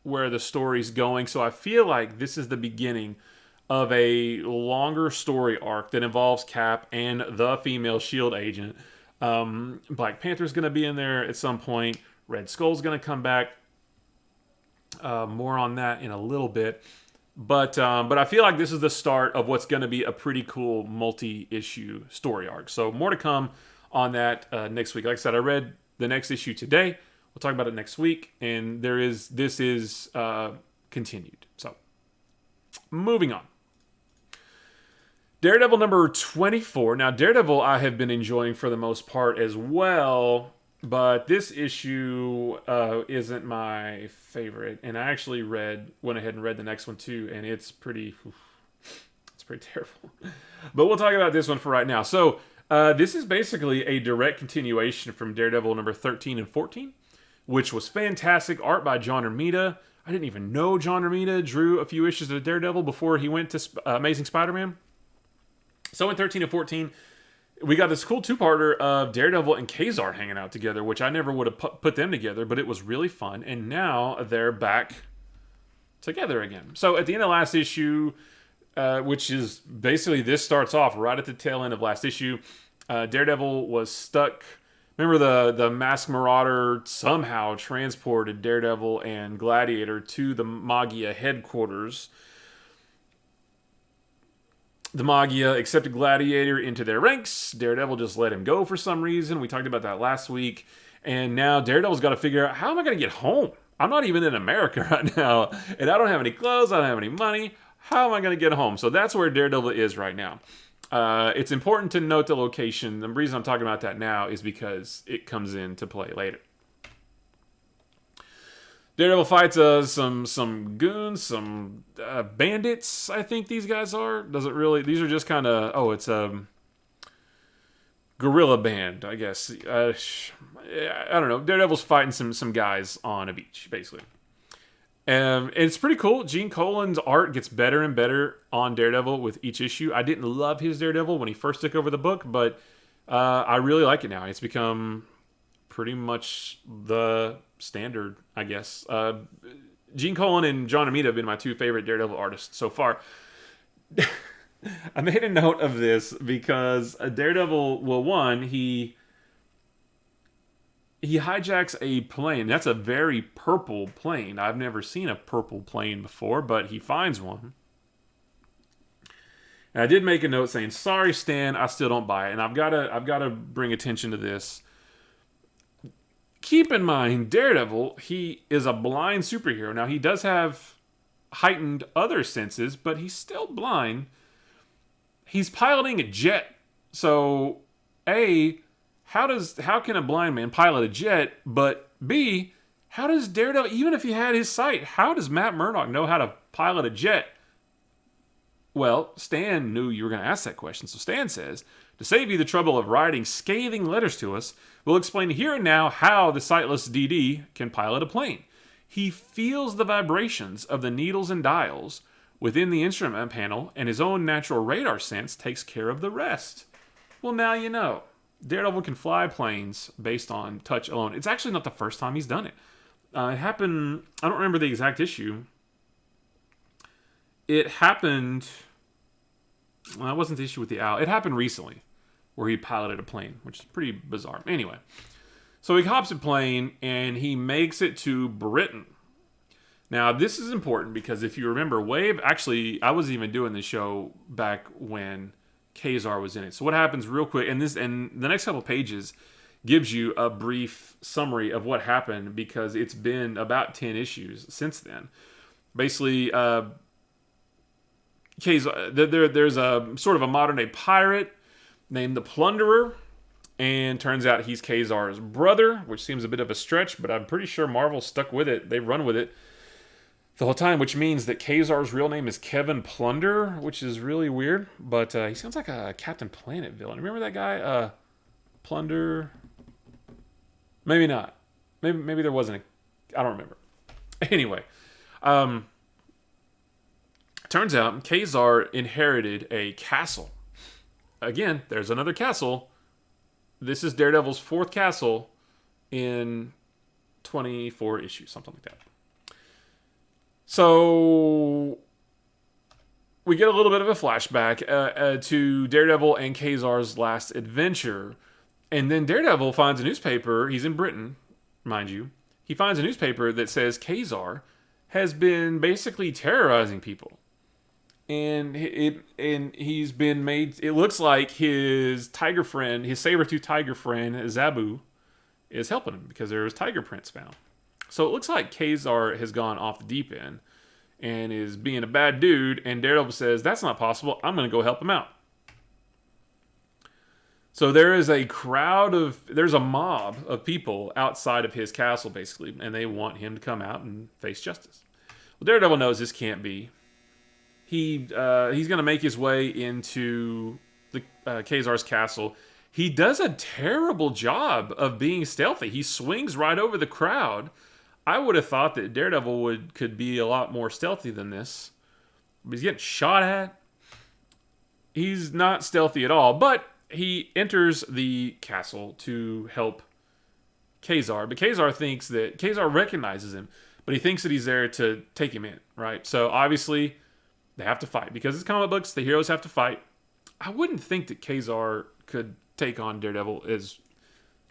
where the story's going. So I feel like this is the beginning of a longer story arc that involves Cap and the female shield agent. Black Panther's going to be in there at some point. Red Skull's going to come back. More on that in a little bit. But I feel like this is the start of what's going to be a pretty cool multi-issue story arc. So more to come on that next week. Like I said, I read the next issue today. We'll talk about it next week. And this is continued. So moving on. Daredevil number 24. Now, Daredevil I have been enjoying for the most part as well. But this issue isn't my favorite, and I actually went ahead and read the next one too, and it's pretty terrible. But we'll talk about this one for right now. So this is basically a direct continuation from Daredevil number 13 and 14, which was fantastic art by John Romita. I didn't even know John Romita drew a few issues of Daredevil before he went to Amazing Spider-Man. So in 13 and 14. We got this cool two-parter of Daredevil and Kazar hanging out together, which I never would have put them together, but it was really fun. And now they're back together again. So at the end of last issue, which is basically this starts off right at the tail end of last issue, Daredevil was stuck. Remember the Masked Marauder somehow transported Daredevil and Gladiator to the Magia headquarters. The Magia accepted Gladiator into their ranks. Daredevil just let him go for some reason. We talked about that last week. And now Daredevil's got to figure out, how am I going to get home? I'm not even in America right now. And I don't have any clothes. I don't have any money. How am I going to get home? So that's where Daredevil is right now. It's important to note the location. The reason I'm talking about that now is because it comes into play later. Daredevil fights some goons, some bandits, I think these guys are. Doesn't really... These are just kind of... it's a guerrilla band, I guess. I don't know. Daredevil's fighting some guys on a beach, basically. And it's pretty cool. Gene Colan's art gets better and better on Daredevil with each issue. I didn't love his Daredevil when he first took over the book, but I really like it now. It's become pretty much the standard, I guess. Gene Colan and John Romita have been my two favorite Daredevil artists so far. I made a note of this because Daredevil, well, one, he hijacks a plane. That's a very purple plane. I've never seen a purple plane before, but he finds one. And I did make a note saying, sorry, Stan, I still don't buy it. And I've got to bring attention to this. Keep in mind, Daredevil, he is a blind superhero. Now, he does have heightened other senses, but he's still blind. He's piloting a jet. So, A, how can a blind man pilot a jet? But B, how does Daredevil, even if he had his sight, how does Matt Murdock know how to pilot a jet? Well, Stan knew you were going to ask that question. So Stan says, to save you the trouble of writing scathing letters to us, we'll explain here and now how the sightless DD can pilot a plane. He feels the vibrations of the needles and dials within the instrument panel, and his own natural radar sense takes care of the rest. Well, now you know. Daredevil can fly planes based on touch alone. It's actually not the first time he's done it. It happened. I don't remember the exact issue. It happened. Well, that wasn't the issue with the owl. It happened recently, where he piloted a plane, which is pretty bizarre. Anyway, so he hops a plane and he makes it to Britain. Now, this is important because if you remember, actually, I was even doing this show back when Kazar was in it. So what happens real quick, and the next couple pages gives you a brief summary of what happened because it's been about 10 issues since then. Basically, there's a sort of a modern day pirate named the Plunderer, and turns out he's Kazar's brother, which seems a bit of a stretch, but I'm pretty sure Marvel stuck with it. They run with it the whole time, which means that Kazar's real name is Kevin Plunder, which is really weird, but he sounds like a Captain Planet villain. Remember that guy? Plunder? Maybe not. Maybe there wasn't I don't remember. Anyway, turns out Kazar inherited a castle. Again, there's another castle. This is Daredevil's 4th castle in 24 issues, something like that. So we get a little bit of a flashback to Daredevil and Kazar's last adventure. And then Daredevil finds a newspaper. He's in Britain, mind you. He finds a newspaper that says Kazar has been basically terrorizing people. And he's been made. It looks like his tiger friend, his saber-tooth tiger friend, Zabu, is helping him because there was tiger prints found. So it looks like Kazar has gone off the deep end and is being a bad dude. And Daredevil says, "That's not possible. I'm going to go help him out." So there's a mob of people outside of his castle, basically, and they want him to come out and face justice. Well, Daredevil knows this can't be. He's going to make his way into the Kazar's castle. He does a terrible job of being stealthy. He swings right over the crowd. I would have thought that Daredevil could be a lot more stealthy than this. But he's getting shot at. He's not stealthy at all, but he enters the castle to help Kazar. But Kazar recognizes him, but he thinks that he's there to take him in, right? So obviously they have to fight. Because it's comic books, the heroes have to fight. I wouldn't think that Kazar could take on Daredevil as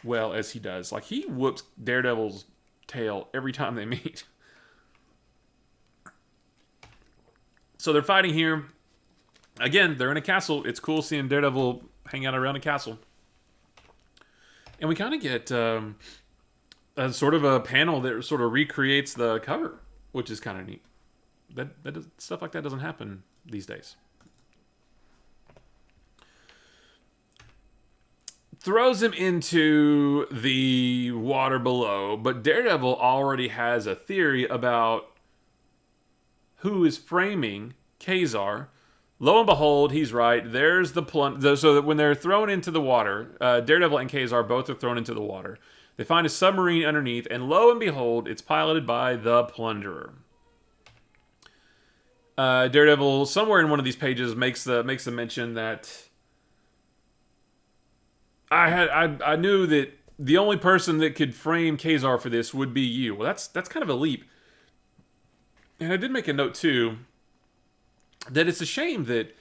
well as he does. Like, he whoops Daredevil's tail every time they meet. So they're fighting here. Again, they're in a castle. It's cool seeing Daredevil hang out around a castle. And we kind of get a sort of a panel that sort of recreates the cover, which is kind of neat. Stuff like that doesn't happen these days. Throws him into the water below, but Daredevil already has a theory about who is framing Kazar. Lo and behold, he's right. There's the so that when they're thrown into the water, Daredevil and Kazar both are thrown into the water. They find a submarine underneath, and lo and behold, it's piloted by the Plunderer. Daredevil, somewhere in one of these pages, makes a mention that I knew that the only person that could frame Kazar for this would be you. Well, that's kind of a leap. And I did make a note too that it's a shame that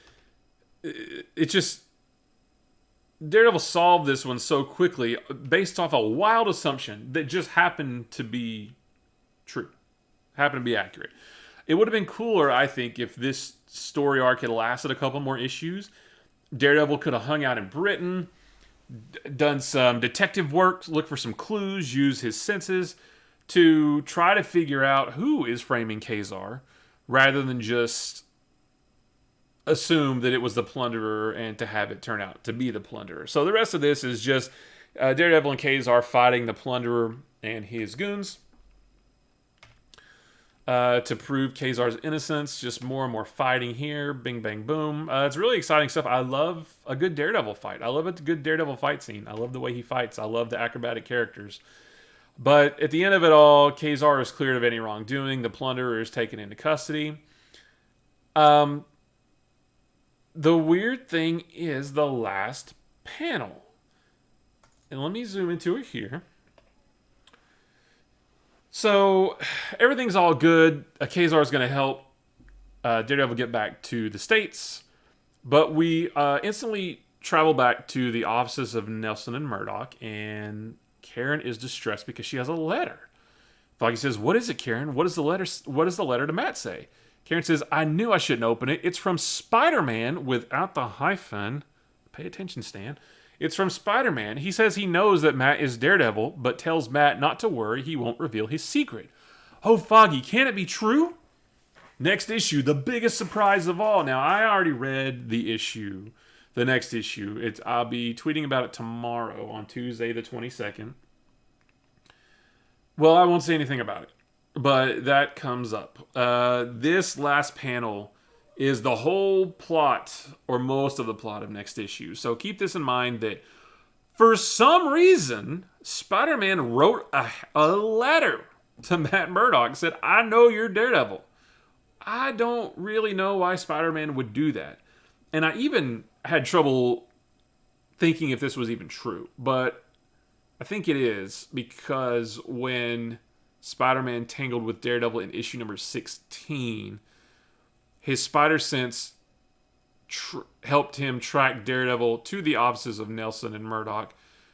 Daredevil solved this one so quickly based off a wild assumption that just happened to be true, happened to be accurate. It would have been cooler, I think, if this story arc had lasted a couple more issues. Daredevil could have hung out in Britain, done some detective work, look for some clues, use his senses to try to figure out who is framing Kazar, rather than just assume that it was the Plunderer and to have it turn out to be the Plunderer. So the rest of this is just Daredevil and Kazar fighting the Plunderer and his goons to prove Kazar's innocence. Just more and more fighting here. Bing, bang, boom. It's really exciting stuff. I love a good Daredevil fight. I love a good Daredevil fight scene. I love the way he fights. I love the acrobatic characters. But at the end of it all, Kazar is cleared of any wrongdoing. The Plunderer is taken into custody. The weird thing is the last panel. And let me zoom into it here. So everything's all good. Kazar is going to help Daredevil get back to the States, but we instantly travel back to the offices of Nelson and Murdoch, and Karen is distressed because she has a letter. Foggy says, "What is it, Karen? What does the letter? What does the letter to Matt say?" Karen says, "I knew I shouldn't open it. It's from Spider-Man without the hyphen. Pay attention, Stan. It's from Spider-Man. He says he knows that Matt is Daredevil, but tells Matt not to worry. He won't reveal his secret." Oh, Foggy, can it be true? Next issue, the biggest surprise of all. Now, I already read the issue, the next issue. I'll be tweeting about it tomorrow on Tuesday the 22nd. Well, I won't say anything about it, but that comes up. This last panel is the whole plot, or most of the plot of next issue. So keep this in mind that for some reason, Spider-Man wrote a letter to Matt Murdock, said, "I know you're Daredevil." I don't really know why Spider-Man would do that. And I even had trouble thinking if this was even true, but I think it is, because when Spider-Man tangled with Daredevil in issue number 16, his spider sense helped him track Daredevil to the offices of Nelson and Murdoch,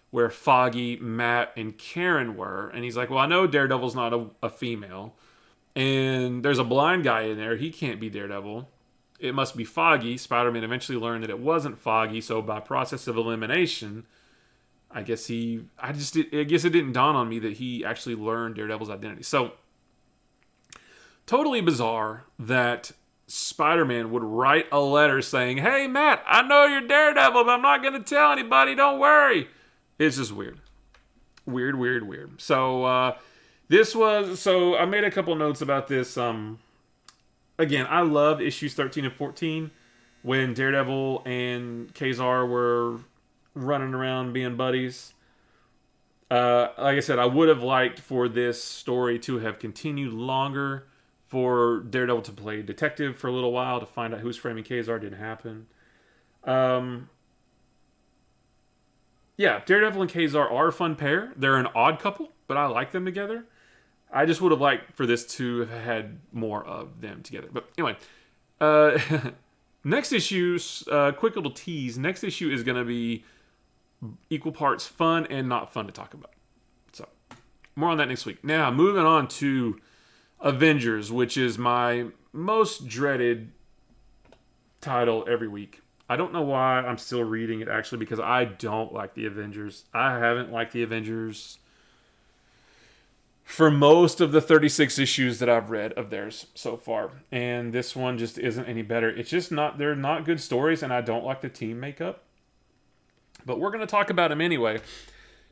where Foggy, Matt, and Karen were. And he's like, "Well, I know Daredevil's not a female, and there's a blind guy in there. He can't be Daredevil. It must be Foggy." Spider-Man eventually learned that it wasn't Foggy, so by process of elimination, I guess it didn't dawn on me that he actually learned Daredevil's identity. So, totally bizarre that Spider-Man would write a letter saying, "Hey, Matt, I know you're Daredevil, but I'm not going to tell anybody. Don't worry." It's just weird. Weird. So, I made a couple notes about this. Again, I love issues 13 and 14 when Daredevil and Kazar were running around being buddies. Like I said, I would have liked for this story to have continued longer, for Daredevil to play detective for a little while to find out who's framing Kazar. Didn't happen. Yeah, Daredevil and Kazar are a fun pair. They're an odd couple, but I like them together. I just would have liked for this to have had more of them together. But anyway, next issue, quick little tease. Next issue is going to be equal parts fun and not fun to talk about. So, more on that next week. Now, moving on to Avengers, which is my most dreaded title every week. I don't know why I'm still reading it, actually, because I don't like the Avengers. I haven't liked the Avengers for most of the 36 issues that I've read of theirs so far. And this one just isn't any better. It's just not, they're not good stories, and I don't like the team makeup. But we're going to talk about them anyway.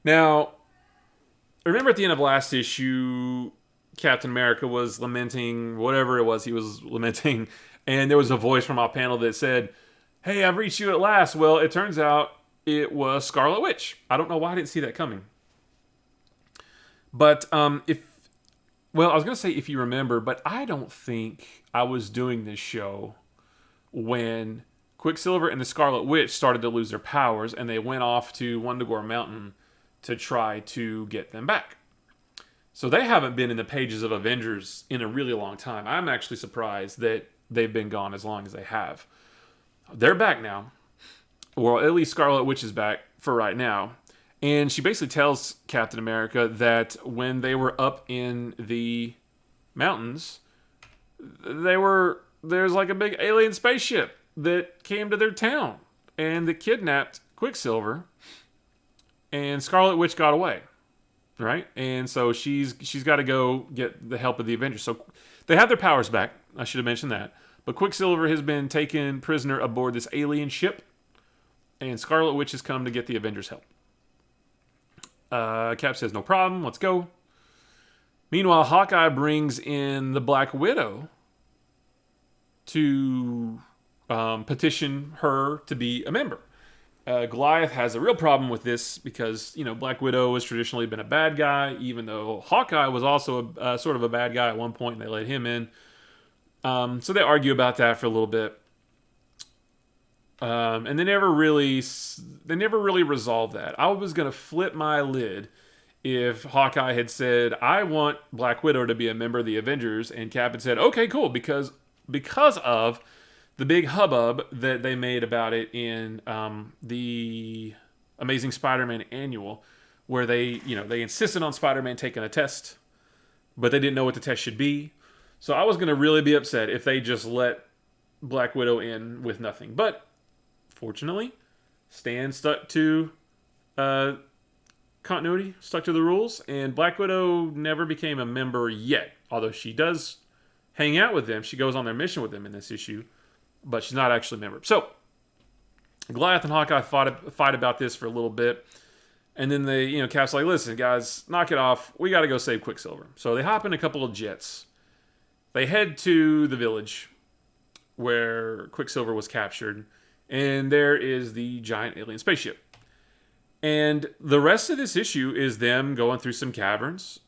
Now, remember at the end of last issue, Captain America was lamenting whatever it was he was lamenting, and there was a voice from our panel that said, "Hey, I've reached you at last." Well, it turns out it was Scarlet Witch. I don't know why I didn't see that coming. But I was going to say if you remember, but I don't think I was doing this show when Quicksilver and the Scarlet Witch started to lose their powers, and they went off to Wundagore Mountain to try to get them back. So they haven't been in the pages of Avengers in a really long time. I'm actually surprised that they've been gone as long as they have. They're back now. Well, at least Scarlet Witch is back for right now. And she basically tells Captain America that when they were up in the mountains, there's like a big alien spaceship that came to their town and that kidnapped Quicksilver, and Scarlet Witch got away, right? And so she's got to go get the help of the Avengers. So they have their powers back. I should have mentioned that. But Quicksilver has been taken prisoner aboard this alien ship, and Scarlet Witch has come to get the Avengers' help. Cap says, "No problem, let's go." Meanwhile, Hawkeye brings in the Black Widow to petition her to be a member. Goliath has a real problem with this because, Black Widow has traditionally been a bad guy, even though Hawkeye was also sort of a bad guy at one point, and they let him in. So they argue about that for a little bit. And they never really resolved that. I was going to flip my lid if Hawkeye had said, I want Black Widow to be a member of the Avengers, and Cap had said, okay, cool, because of the big hubbub that they made about it in the Amazing Spider-Man annual, where they insisted on Spider-Man taking a test, but they didn't know what the test should be. So I was going to really be upset if they just let Black Widow in with nothing. But fortunately, Stan stuck to continuity, stuck to the rules, and Black Widow never became a member yet. Although she does hang out with them. She goes on their mission with them in this issue, but she's not actually a member. So Goliath and Hawkeye fight about this for a little bit. And then Cap's like, listen, guys, knock it off. We got to go save Quicksilver. So they hop in a couple of jets. They head to the village where Quicksilver was captured. And there is the giant alien spaceship. And the rest of this issue is them going through some caverns,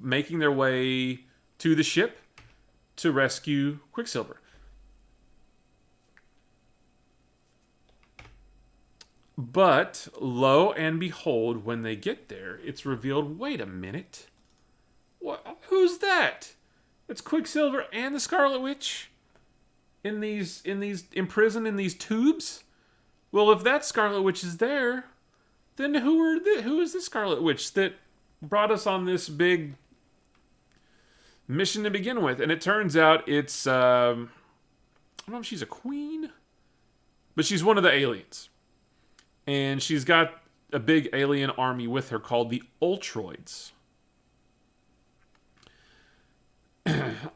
making their way to the ship to rescue Quicksilver. But, lo and behold, when they get there, it's revealed, wait a minute. What? Who's that? It's Quicksilver and the Scarlet Witch imprisoned in these tubes? Well, if that Scarlet Witch is there, then who is this Scarlet Witch that brought us on this big mission to begin with? And it turns out it's, I don't know if she's a queen, but she's one of the aliens. And she's got a big alien army with her called the Ultroids.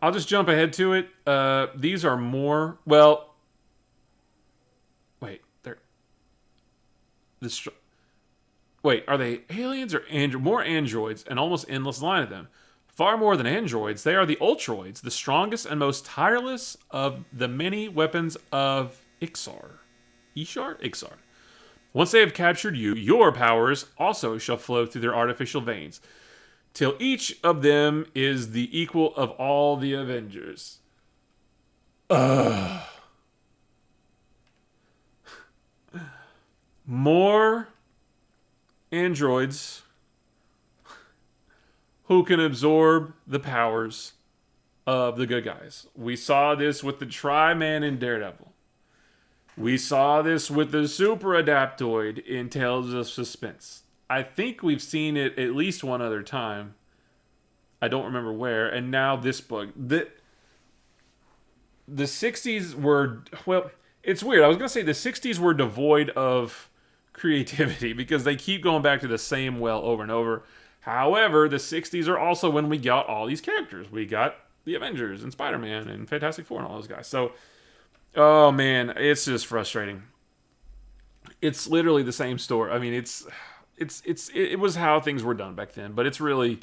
I'll just jump ahead to it. These are more... Well... Wait, they're... Wait, are they aliens or more androids? An almost endless line of them. Far more than androids, they are the Ultroids, the strongest and most tireless of the many weapons of Ixar. Ixar. Once they have captured you, your powers also shall flow through their artificial veins, till each of them is the equal of all the Avengers. More androids who can absorb the powers of the good guys. We saw this with the Tri-Man in Daredevil. We saw this with the Super Adaptoid in Tales of Suspense. I think we've seen it at least one other time. I don't remember where. And now this book. The 60s were... Well, it's weird. I was going to say the 60s were devoid of creativity because they keep going back to the same well over and over. However, the 60s are also when we got all these characters. We got the Avengers and Spider-Man and Fantastic Four and all those guys. So... Oh man, it's just frustrating. It's literally the same story. I mean, it was how things were done back then, but it's really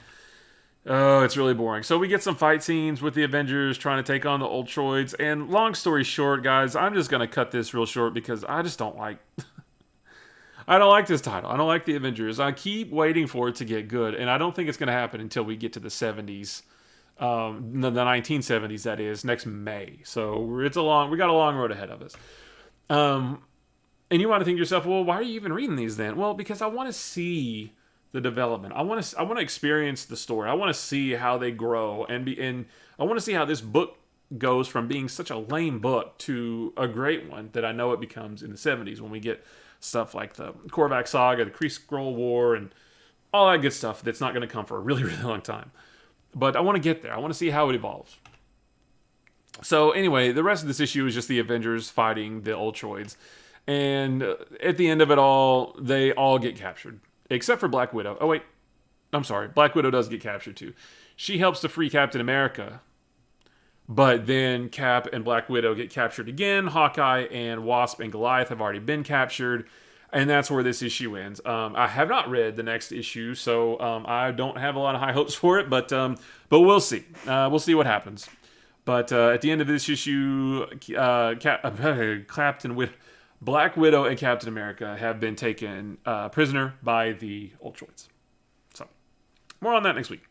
boring. So we get some fight scenes with the Avengers trying to take on the Ultroids, and long story short, guys, I'm just gonna cut this real short because I just don't like I don't like this title. I don't like the Avengers. I keep waiting for it to get good, and I don't think it's gonna happen until we get to the 70s. The 1970s, that is, next May. So we got a long road ahead of us. And you want to think to yourself, well, why are you even reading these then? Well, because I want to see the development. I want to experience the story. I want to see how they grow, and I want to see how this book goes from being such a lame book to a great one that I know it becomes in the 70s when we get stuff like the Korvac Saga, the Kree Skrull War, and all that good stuff that's not going to come for a really, really long time. But I want to get there. I want to see how it evolves. So anyway, the rest of this issue is just the Avengers fighting the Ultroids. And at the end of it all, they all get captured. Except for Black Widow. Oh wait, I'm sorry. Black Widow does get captured too. She helps to free Captain America. But then Cap and Black Widow get captured again. Hawkeye and Wasp and Goliath have already been captured. And that's where this issue ends. I have not read the next issue, so I don't have a lot of high hopes for it. But we'll see. We'll see what happens. But at the end of this issue, Black Widow and Captain America have been taken prisoner by the Ultroids. So, more on that next week.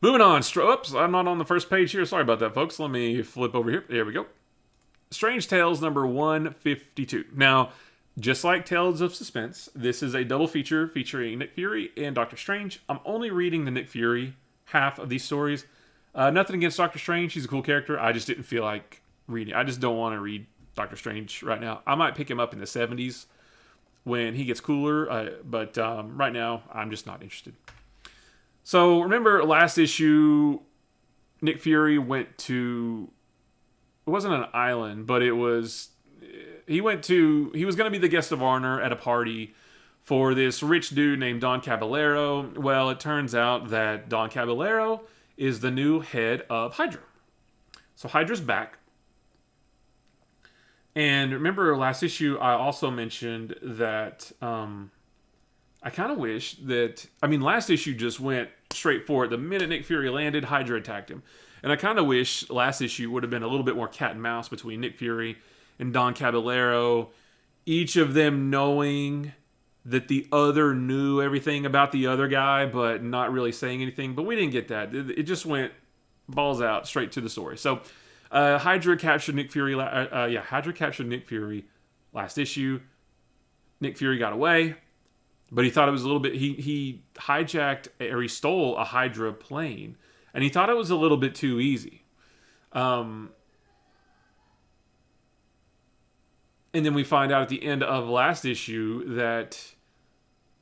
Moving on. Oops, I'm not on the first page here. Sorry about that, folks. Let me flip over here. There we go. Strange Tales number 152. Now, Just like Tales of Suspense, this is a double feature featuring Nick Fury and Doctor Strange. I'm only reading the Nick Fury half of these stories. Nothing against Doctor Strange. He's a cool character. I just didn't feel like reading. I just don't want to read Doctor Strange right now. I might pick him up in the 70s when he gets cooler, but right now I'm just not interested. So remember last issue, Nick Fury went to, it wasn't an island, but it was, he was going to be the guest of honor at a party for this rich dude named Don Caballero. Well, it turns out that Don Caballero is the new head of Hydra. So Hydra's back. And remember last issue, I also mentioned that I kind of wish that, last issue just went straight for it. The minute Nick Fury landed, Hydra attacked him. And I kind of wish last issue would have been a little bit more cat and mouse between Nick Fury and Don Caballero, each of them knowing that the other knew everything about the other guy, but not really saying anything. But we didn't get that. It just went balls out straight to the story. So Hydra captured Nick Fury. Hydra captured Nick Fury last issue. Nick Fury got away, but he thought it was a little bit. He hijacked or he stole a Hydra plane, and he thought it was a little bit too easy. And then we find out at the end of last issue that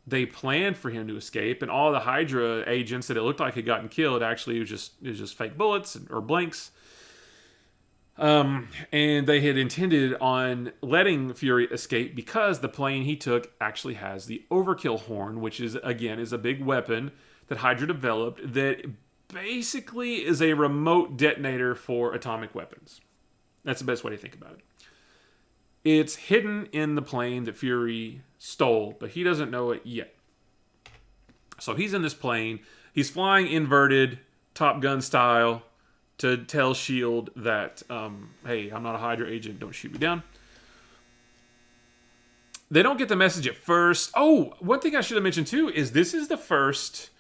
they planned for him to escape, and all the Hydra agents that it looked like had gotten killed actually it was just fake bullets or blanks. And they had intended on letting Fury escape because the plane he took actually has the overkill horn, which is a big weapon that Hydra developed that basically is a remote detonator for atomic weapons. That's the best way to think about it. It's hidden in the plane that Fury stole, but he doesn't know it yet. So he's in this plane. He's flying inverted, Top Gun style, to tell S.H.I.E.L.D. that, hey, I'm not a Hydra agent, don't shoot me down. They don't get the message at first. Oh, one thing I should have mentioned too is this is the first,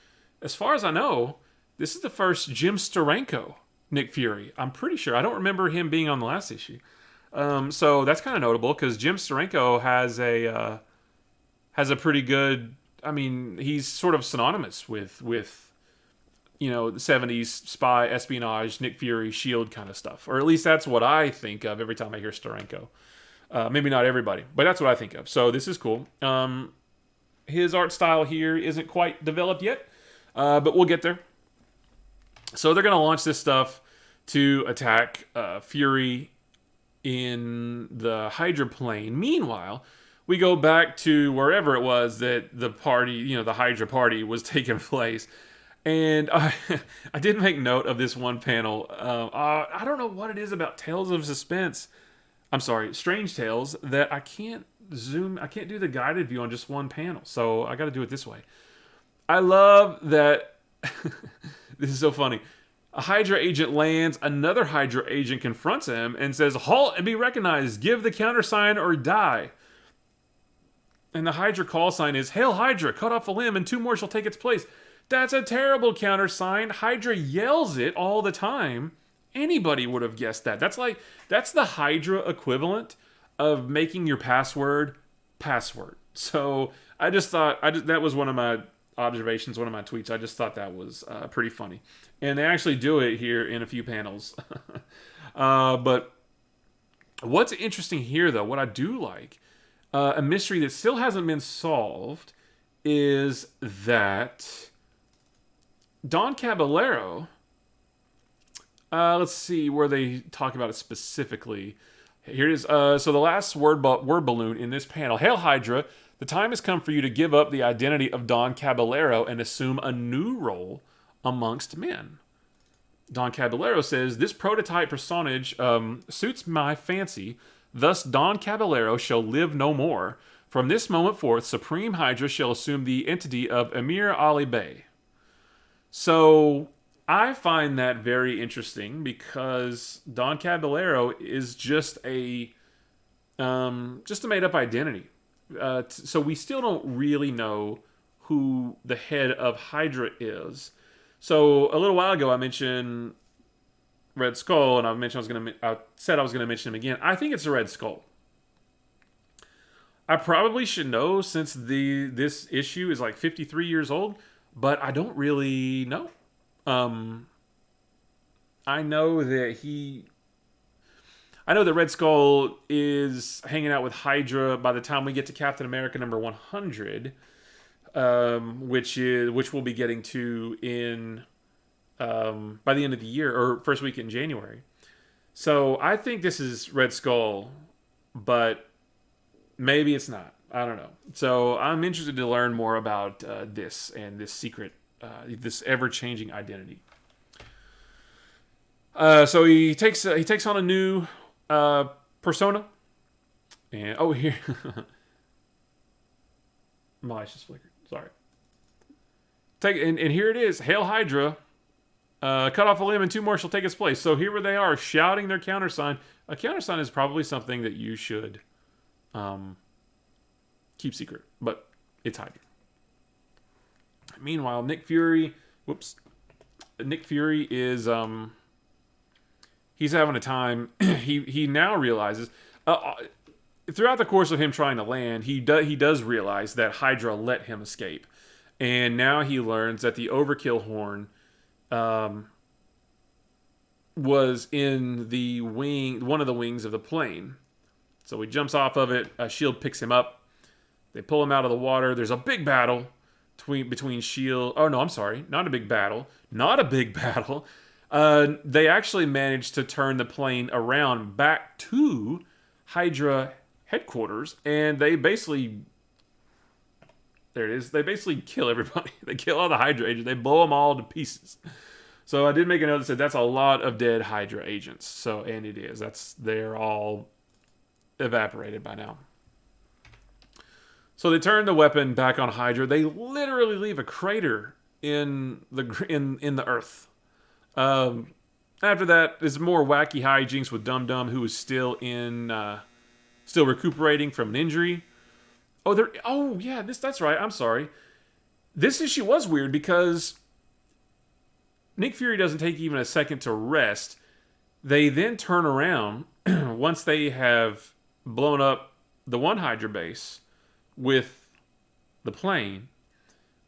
as far as I know, this is the first Jim Steranko Nick Fury. I'm pretty sure. I don't remember him being on the last issue. So that's kind of notable because Jim Steranko has a pretty good. He's sort of synonymous with the 70s spy espionage, Nick Fury, S.H.I.E.L.D. kind of stuff, or at least that's what I think of every time I hear Steranko. Maybe not everybody, but that's what I think of. So this is cool. His art style here isn't quite developed yet, but we'll get there. So they're going to launch this stuff to attack Fury in the Hydra plane. Meanwhile, we go back to wherever it was that the party, the Hydra party was taking place. And I did make note of this one panel. I don't know what it is about Tales of Suspense. I'm sorry, Strange Tales, that I can't do the guided view on just one panel. So I got to do it this way. I love that. This is so funny. A Hydra agent lands, another Hydra agent confronts him and says, "Halt and be recognized, give the countersign or die." And the Hydra call sign is, "Hail Hydra, cut off a limb and 2 more shall take its place." That's a terrible countersign. Hydra yells it all the time. Anybody would have guessed that. That's the Hydra equivalent of making your password. So I just thought, that was one of my observations, one of my tweets. I just thought that was pretty funny. And they actually do it here in a few panels. But what's interesting here, though, what I do like, a mystery that still hasn't been solved, is that Don Caballero, let's see where they talk about it specifically. Here it is. So the last word balloon in this panel. "Hail Hydra, the time has come for you to give up the identity of Don Caballero and assume a new role amongst men." Don Caballero says, "This prototype personage suits my fancy. Thus Don Caballero shall live no more. From this moment forth, Supreme Hydra shall assume the entity of Emir Ali Bey." So I find that very interesting because Don Caballero is just a made-up identity. So we still don't really know who the head of Hydra is. So a little while ago, I mentioned Red Skull, and I said I was going to mention him again. I think it's the Red Skull. I probably should know since this issue is like 53 years old, but I don't really know. Um, I know that I know that Red Skull is hanging out with Hydra by the time we get to Captain America number 100, which we'll be getting to in by the end of the year or first week in January. So I think this is Red Skull, but maybe it's not. I don't know. So I'm interested to learn more about this and this secret, this ever-changing identity. So he takes on a new persona, and oh here, my eyes just flickered. Sorry. And here it is. Hail Hydra! Cut off a limb and two more shall take its place. So here they are shouting their countersign. A countersign is probably something that you should keep secret, but it's Hydra. Meanwhile, Nick Fury is he's having a time. he now realizes throughout the course of him trying to land, he does realize that Hydra let him escape, and now he learns that the Overkill horn was in the one of the wings of the plane. So he jumps off of it. Shield picks him up. They pull him out of the water. There's a big battle between Shield. Oh no, I'm sorry, not a big battle. Not a big battle. They actually managed to turn the plane around back to Hydra headquarters, and they basically, there it is. They basically kill everybody. They kill all the Hydra agents. They blow them all to pieces. So I did make a note that said that's a lot of dead Hydra agents. So, and it is. They're all evaporated by now. So they turn the weapon back on Hydra. They literally leave a crater in the earth. After that, there's more wacky hijinks with Dum Dum, who is still recuperating from an injury. Oh yeah, that's right. I'm sorry. This issue was weird because Nick Fury doesn't take even a second to rest. They then turn around once they have blown up the one Hydra base with the plane.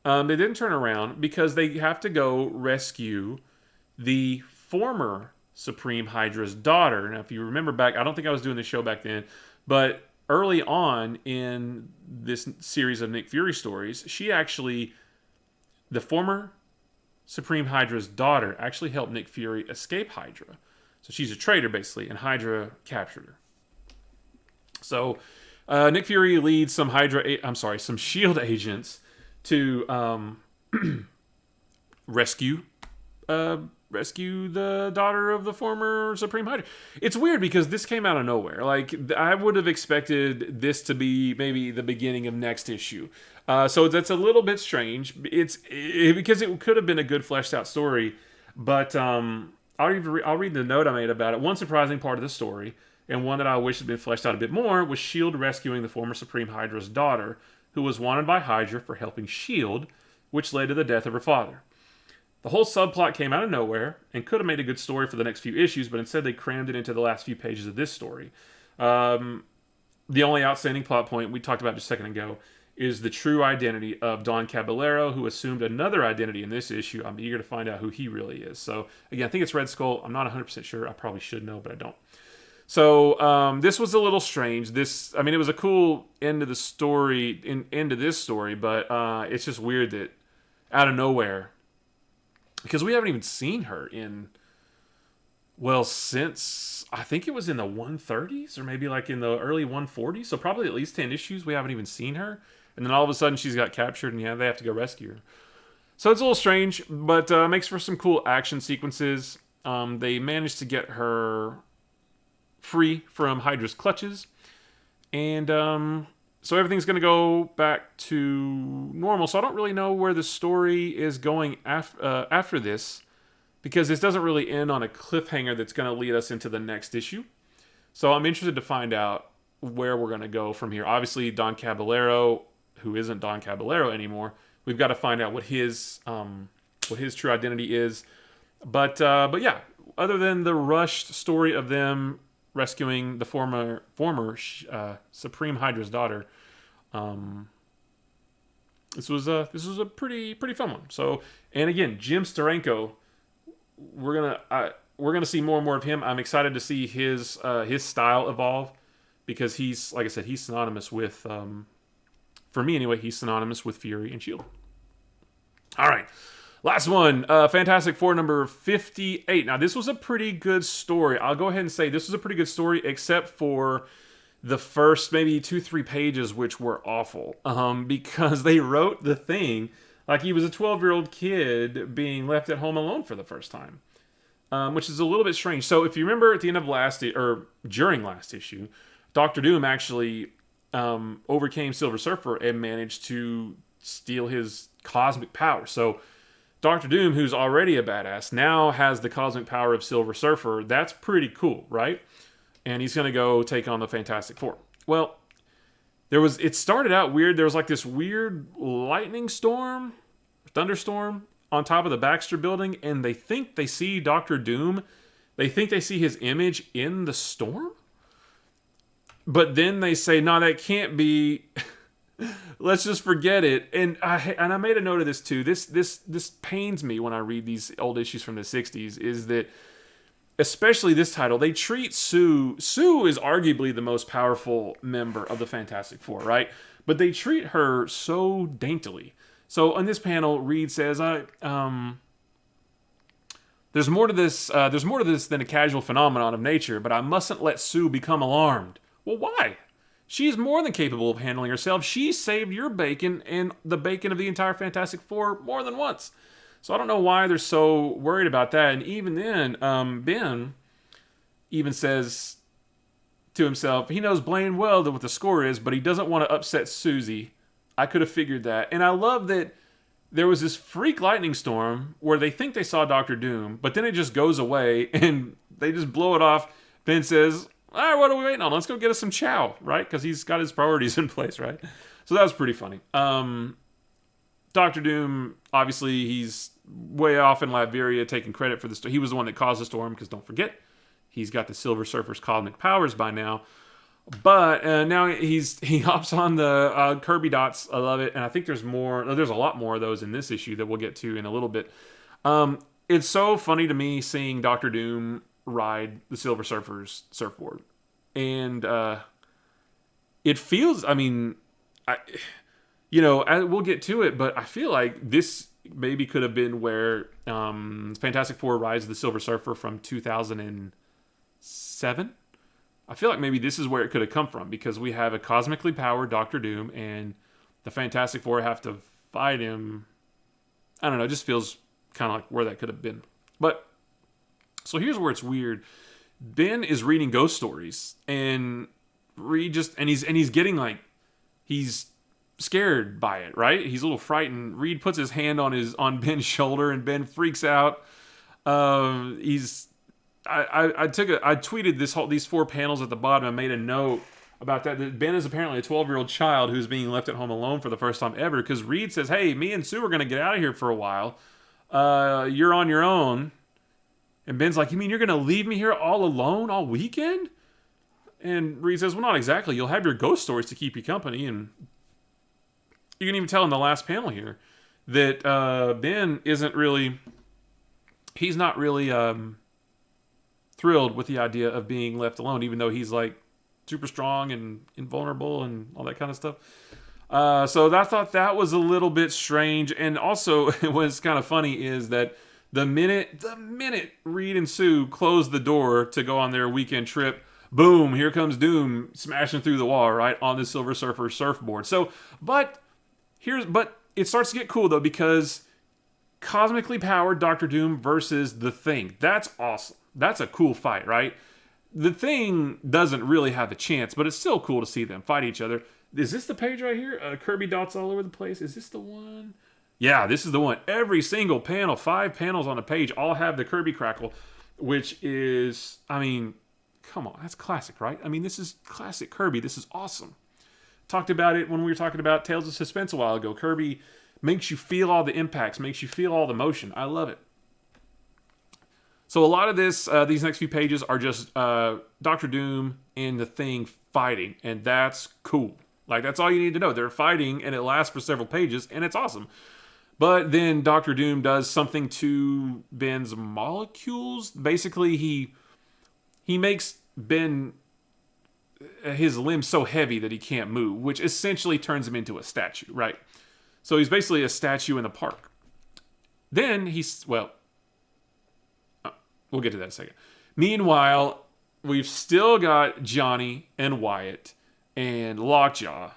They then turn around because they have to go rescue the former Supreme Hydra's daughter. Now, if you remember back, I don't think I was doing the show back then, but early on in this series of Nick Fury stories, the former Supreme Hydra's daughter actually helped Nick Fury escape Hydra. So she's a traitor, basically, and Hydra captured her. So Nick Fury leads some Shield agents to rescue the daughter of the former Supreme Hydra. It's weird because this came out of nowhere. Like, I would have expected this to be maybe the beginning of next issue. So that's a little bit strange. Because it could have been a good fleshed out story. But I'll read the note I made about it. One surprising part of the story, and one that I wish had been fleshed out a bit more, was S.H.I.E.L.D. rescuing the former Supreme Hydra's daughter, who was wanted by Hydra for helping S.H.I.E.L.D., which led to the death of her father. The whole subplot came out of nowhere and could have made a good story for the next few issues, but instead they crammed it into the last few pages of this story. The only outstanding plot point we talked about just a second ago is the true identity of Don Caballero, who assumed another identity in this issue. I'm eager to find out who he really is. So, again, I think it's Red Skull. I'm not 100% sure. I probably should know, but I don't. So, this was a little strange. It was a cool end to the story, end to this story, but it's just weird that out of nowhere, because we haven't even seen her since, I think it was in the 130s or maybe like in the early 140s. So probably at least 10 issues we haven't even seen her. And then all of a sudden she's got captured and they have to go rescue her. So it's a little strange, but makes for some cool action sequences. They managed to get her free from Hydra's clutches. And so everything's going to go back to normal. So I don't really know where the story is going after this, because this doesn't really end on a cliffhanger that's going to lead us into the next issue. So I'm interested to find out where we're going to go from here. Obviously, Don Caballero, who isn't Don Caballero anymore, we've got to find out what his true identity is. But yeah, other than the rushed story of them rescuing the former Supreme Hydra's daughter, This was a pretty fun one. So, and again, Jim Steranko, we're gonna see more and more of him. I'm excited to see his style evolve because he's, like I said, he's synonymous with for me anyway. He's synonymous with Fury and Shield. All right. Last one, Fantastic Four number 58. Now, this was a pretty good story. I'll go ahead and say this was a pretty good story, except for the first maybe 2-3 pages, which were awful. Because they wrote the Thing like he was a 12-year-old kid being left at home alone for the first time, which is a little bit strange. So, if you remember at the end of during last issue, Doctor Doom actually overcame Silver Surfer and managed to steal his cosmic power. So, Doctor Doom, who's already a badass, now has the cosmic power of Silver Surfer. That's pretty cool, right? And he's going to go take on the Fantastic Four. Well, it started out weird. There was like this weird lightning storm, thunderstorm on top of the Baxter building, and they think they see Doctor Doom. They think they see his image in the storm. But then they say, no, that can't be... Let's just forget it. And I made a note of this too. This pains me when I read these old issues from the 60s, is that, especially this title, they treat Sue. Sue is arguably the most powerful member of the Fantastic Four, right? But they treat her so daintily. So on this panel, Reed says, there's more to this than a casual phenomenon of nature, but I mustn't let Sue become alarmed. Well, why? She's more than capable of handling herself. She saved your bacon and the bacon of the entire Fantastic Four more than once. So I don't know why they're so worried about that. And even then, Ben even says to himself, he knows blamed well what the score is, but he doesn't want to upset Susie. I could have figured that. And I love that there was this freak lightning storm where they think they saw Doctor Doom, but then it just goes away and they just blow it off. Ben says, all right, what are we waiting on? Let's go get us some chow, right? Because he's got his priorities in place, right? So that was pretty funny. Doctor Doom, obviously, he's way off in Latveria taking credit for this. He was the one that caused the storm, because don't forget, he's got the Silver Surfer's cosmic powers by now. But now he hops on the Kirby dots. I love it. And I think there's more. There's a lot more of those in this issue that we'll get to in a little bit. It's so funny to me seeing Doctor Doom ride the Silver Surfer's surfboard, and it feels, we'll get to it, but I feel like this maybe could have been where Fantastic Four rides the Silver Surfer from 2007. I feel like maybe this is where it could have come from, because we have a cosmically powered Doctor Doom and the Fantastic Four have to fight him. I don't know, it just feels kind of like where that could have been. But so here's where it's weird. Ben is reading ghost stories, and he's getting like, he's scared by it, right? He's a little frightened. Reed puts his hand on Ben's shoulder, and Ben freaks out. I tweeted these 4 panels at the bottom. I made a note about that Ben is apparently a 12-year-old child who's being left at home alone for the first time ever, because Reed says, hey, me and Sue are going to get out of here for a while. You're on your own. And Ben's like, you mean you're going to leave me here all alone all weekend? And Reed says, well, not exactly. You'll have your ghost stories to keep you company. And you can even tell in the last panel here that Ben he's not really thrilled with the idea of being left alone, even though he's like super strong and invulnerable and all that kind of stuff. So I thought that was a little bit strange. And also, what's kind of funny is that the minute Reed and Sue close the door to go on their weekend trip, boom, here comes Doom smashing through the wall, right, on the Silver Surfer surfboard. So, but it starts to get cool, though, because cosmically powered Doctor Doom versus the Thing. That's awesome. That's a cool fight, right? The Thing doesn't really have a chance, but it's still cool to see them fight each other. Is this the page right here? Kirby dots all over the place. Is this the one? Yeah, this is the one. Every single panel, 5 panels on a page, all have the Kirby crackle, which is, come on, that's classic, right? This is classic Kirby. This is awesome. Talked about it when we were talking about Tales of Suspense a while ago. Kirby makes you feel all the impacts, makes you feel all the motion. I love it. So a lot of these next few pages are just Doctor Doom and the Thing fighting, and that's cool. Like, that's all you need to know. They're fighting, and it lasts for several pages, and it's awesome. But then Doctor Doom does something to Ben's molecules. Basically, he makes Ben, his limbs so heavy that he can't move, which essentially turns him into a statue, right? So he's basically a statue in the park. Then we'll get to that in a second. Meanwhile, we've still got Johnny and Wyatt and Lockjaw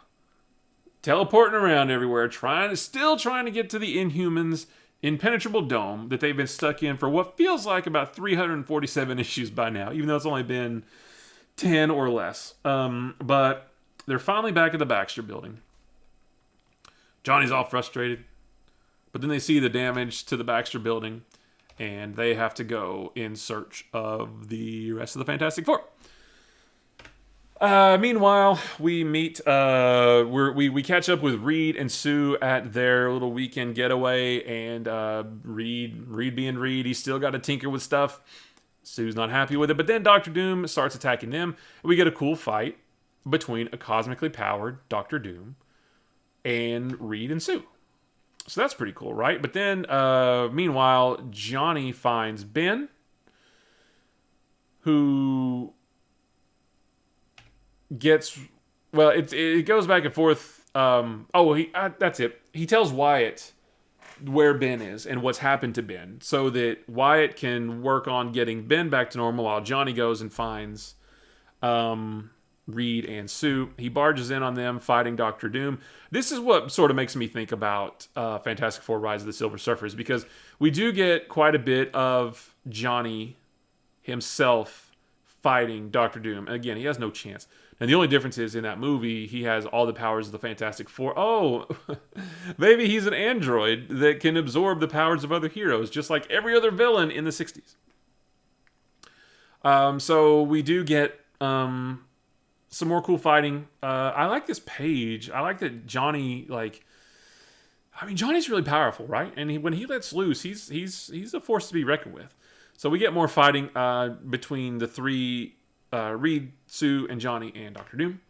teleporting around everywhere, still trying to get to the Inhumans' impenetrable dome that they've been stuck in for what feels like about 347 issues by now, even though it's only been 10 or less. But they're finally back at the Baxter building. Johnny's all frustrated, but then they see the damage to the Baxter building, and they have to go in search of the rest of the Fantastic Four. Meanwhile, we meet, we catch up with Reed and Sue at their little weekend getaway, and Reed being Reed, he's still got to tinker with stuff. Sue's not happy with it, but then Doctor Doom starts attacking them, and we get a cool fight between a cosmically powered Doctor Doom and Reed and Sue. So that's pretty cool, right? But then, meanwhile, Johnny finds Ben, who gets, well, it goes back and forth. That's it. He tells Wyatt where Ben is and what's happened to Ben, so that Wyatt can work on getting Ben back to normal while Johnny goes and finds Reed and Sue. He barges in on them fighting Doctor Doom. This is what sort of makes me think about Fantastic Four: Rise of the Silver Surfers, because we do get quite a bit of Johnny himself fighting Doctor Doom. And again, he has no chance. And the only difference is in that movie, he has all the powers of the Fantastic Four. Oh, maybe he's an android that can absorb the powers of other heroes, just like every other villain in the 60s. So we do get some more cool fighting. I like this page. I like that Johnny, Johnny's really powerful, right? And when he lets loose, he's a force to be reckoned with. So we get more fighting between the three, Reed, Sue, and Johnny, and Doctor Doom.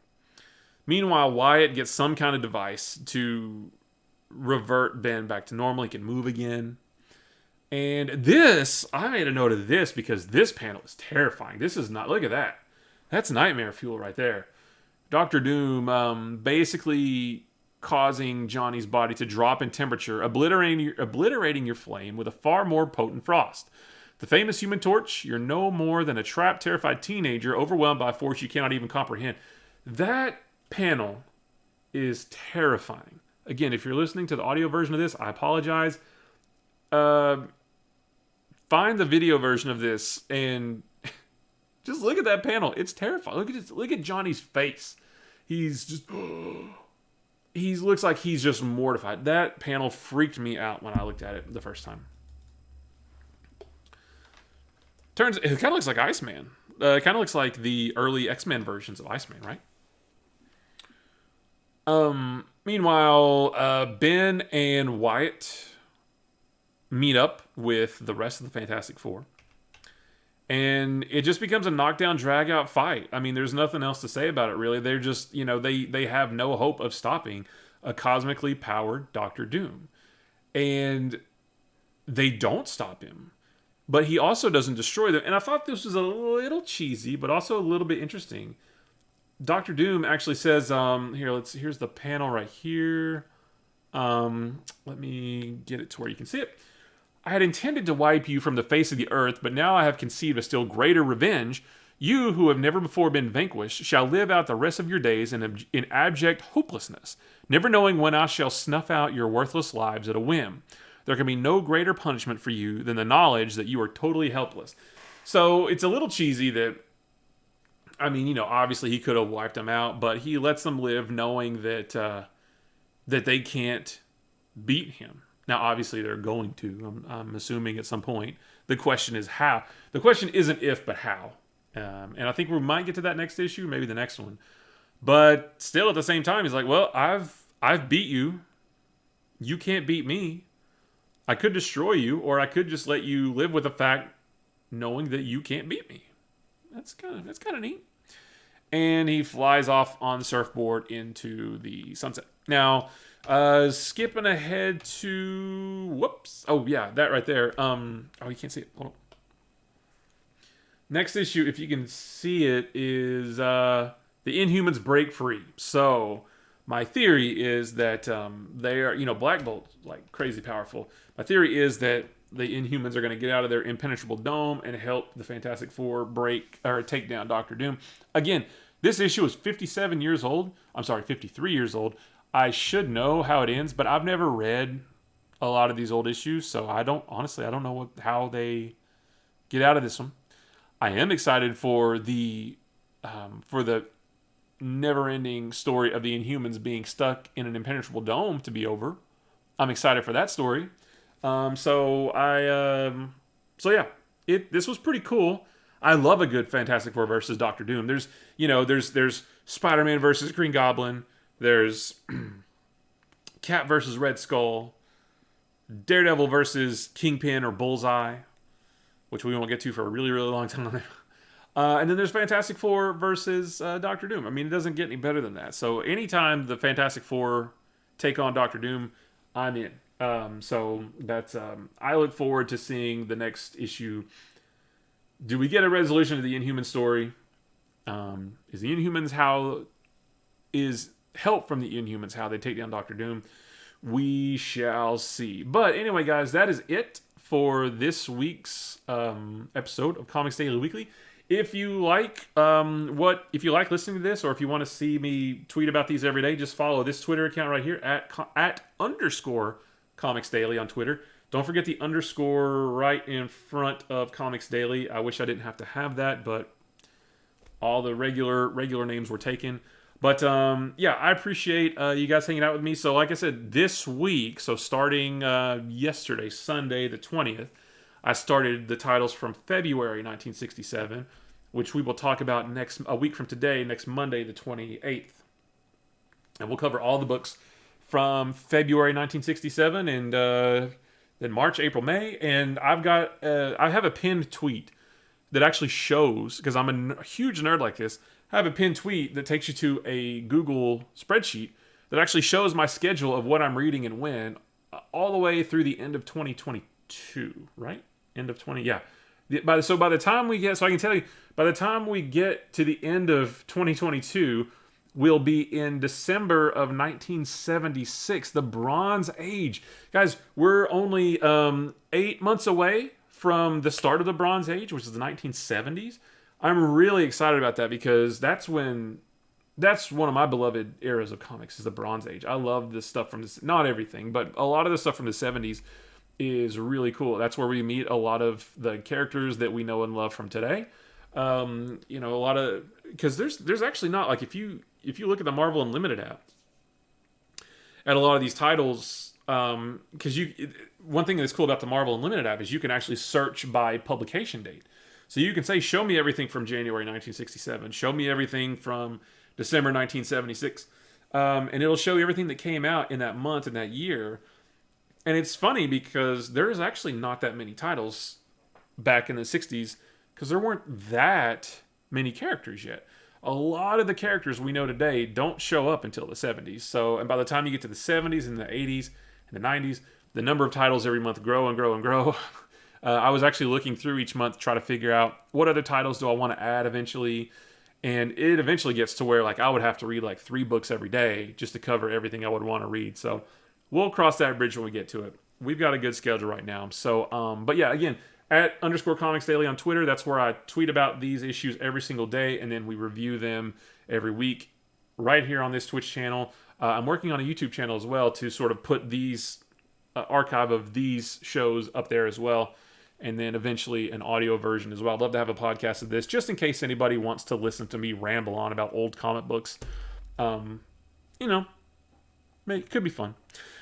Meanwhile, Wyatt gets some kind of device to revert Ben back to normal. He can move again. And this, I made a note of this because this panel is terrifying. This is not, look at that. That's nightmare fuel right there. Doctor Doom basically causing Johnny's body to drop in temperature, obliterating your flame with a far more potent frost. The famous Human Torch, you're no more than a trapped, terrified teenager overwhelmed by a force you cannot even comprehend. That panel is terrifying. Again, if you're listening to the audio version of this, I apologize. Find the video version of this and just look at that panel. It's terrifying. Look at Johnny's face. He looks like he's just mortified. That panel freaked me out when I looked at it the first time. It kind of looks like Iceman. It kind of looks like the early X-Men versions of Iceman, right? Meanwhile, Ben and Wyatt meet up with the rest of the Fantastic Four. And it just becomes a knockdown, drag-out fight. I mean, there's nothing else to say about it, really. They're just, they have no hope of stopping a cosmically powered Doctor Doom. And they don't stop him. But he also doesn't destroy them. And I thought this was a little cheesy, but also a little bit interesting. Doctor Doom actually says, here's the panel right here. Let me get it to where you can see it. I had intended to wipe you from the face of the earth, but now I have conceived a still greater revenge. You, who have never before been vanquished, shall live out the rest of your days in abject hopelessness, never knowing when I shall snuff out your worthless lives at a whim. There can be no greater punishment for you than the knowledge that you are totally helpless. So it's a little cheesy that, obviously he could have wiped them out, but he lets them live knowing that they can't beat him. Now, obviously they're going to, I'm assuming at some point. The question is how. The question isn't if, but how. And I think we might get to that next issue, maybe the next one. But still at the same time, he's like, well, I've beat you. You can't beat me. I could destroy you, or I could just let you live with the fact knowing that you can't beat me. That's kind of neat. and he flies off on the surfboard into the sunset. Now, skipping ahead to whoops. Oh yeah, that right there. Oh, you can't see it. Hold on. Next issue, if you can see it, is the Inhumans break free. So my theory is that they are, Black Bolt's like crazy powerful. My theory is that the Inhumans are going to get out of their impenetrable dome and help the Fantastic Four take down Doctor Doom. Again, this issue is 57 years old. I'm sorry, 53 years old. I should know how it ends, but I've never read a lot of these old issues, so I don't know how they get out of this one. I am excited for the never-ending story of the Inhumans being stuck in an impenetrable dome to be over. I'm excited for that story. So yeah, this was pretty cool. I love a good Fantastic Four versus Doctor Doom. There's Spider-Man versus Green Goblin. There's Cap versus Red Skull. Daredevil versus Kingpin or Bullseye, which we won't get to for a really, really long time. And then there's Fantastic Four versus Doctor Doom. I mean, it doesn't get any better than that. So anytime the Fantastic Four take on Doctor Doom, I'm in. So that's I look forward to seeing the next issue. Do we get a resolution to the Inhuman story? Is the Inhumans is help from the Inhumans how they take down Doctor Doom? We shall see. But anyway, guys, that is it for this week's episode of Comics Daily Weekly. If you like listening to this, or if you want to see me tweet about these every day, just follow this Twitter account right here at _Comics Daily on Twitter. Don't forget the underscore right in front of Comics Daily. I wish I didn't have to have that, but all the regular names were taken. But yeah, I appreciate you guys hanging out with me. So like I said, this week, so starting yesterday, Sunday the 20th, I started the titles from February 1967, which we will talk about a week from today, next Monday the 28th. And we'll cover all the books from February 1967 and then March, April, May. And I have a pinned tweet that actually shows, because I'm a huge nerd like this, I have a pinned tweet that takes you to a Google spreadsheet that actually shows my schedule of what I'm reading and when, all the way through the end of 2022, right? End of 20, yeah. By the time we get, so I can tell you, by the time we get to the end of 2022, we'll be in December of 1976, the Bronze Age. Guys, we're only 8 months away from the start of the Bronze Age, which is the 1970s. I'm really excited about that because that's one of my beloved eras of comics is the Bronze Age. I love this stuff from this, not everything, but a lot of the stuff from the 70s is really cool. That's where we meet a lot of the characters that we know and love from today. A lot of, because there's actually not, like, if you look at the Marvel Unlimited app at a lot of these titles, because one thing that's cool about the Marvel Unlimited app is you can actually search by publication date. So you can say, show me everything from January 1967, show me everything from December 1976, and it'll show you everything that came out in that month and that year. And it's funny because there is actually not that many titles back in the 60s because there weren't that many characters yet. A lot of the characters we know today don't show up until the 70s. So, and by the time you get to the 70s and the 80s and the 90s, the number of titles every month grow and grow and grow. I was actually looking through each month to try to figure out what other titles do I want to add eventually. And it eventually gets to where, like, I would have to read like 3 books every day just to cover everything I would want to read. So we'll cross that bridge when we get to it. We've got a good schedule right now. So, but yeah, again, at _Comics Daily on Twitter, that's where I tweet about these issues every single day, and then we review them every week right here on this Twitch channel. I'm working on a YouTube channel as well to sort of put these archive of these shows up there as well, and then eventually an audio version as well. I'd love to have a podcast of this, just in case anybody wants to listen to me ramble on about old comic books. It could be fun.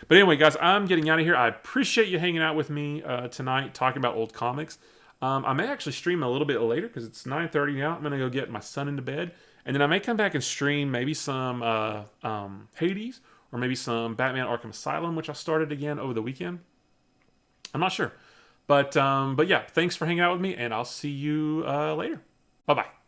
But anyway, guys, I'm getting out of here. I appreciate you hanging out with me tonight, talking about old comics. I may actually stream a little bit later because it's 9:30 now. I'm going to go get my son into bed. And then I may come back and stream maybe some Hades or maybe some Batman Arkham Asylum, which I started again over the weekend. I'm not sure. But yeah, thanks for hanging out with me, and I'll see you later. Bye-bye.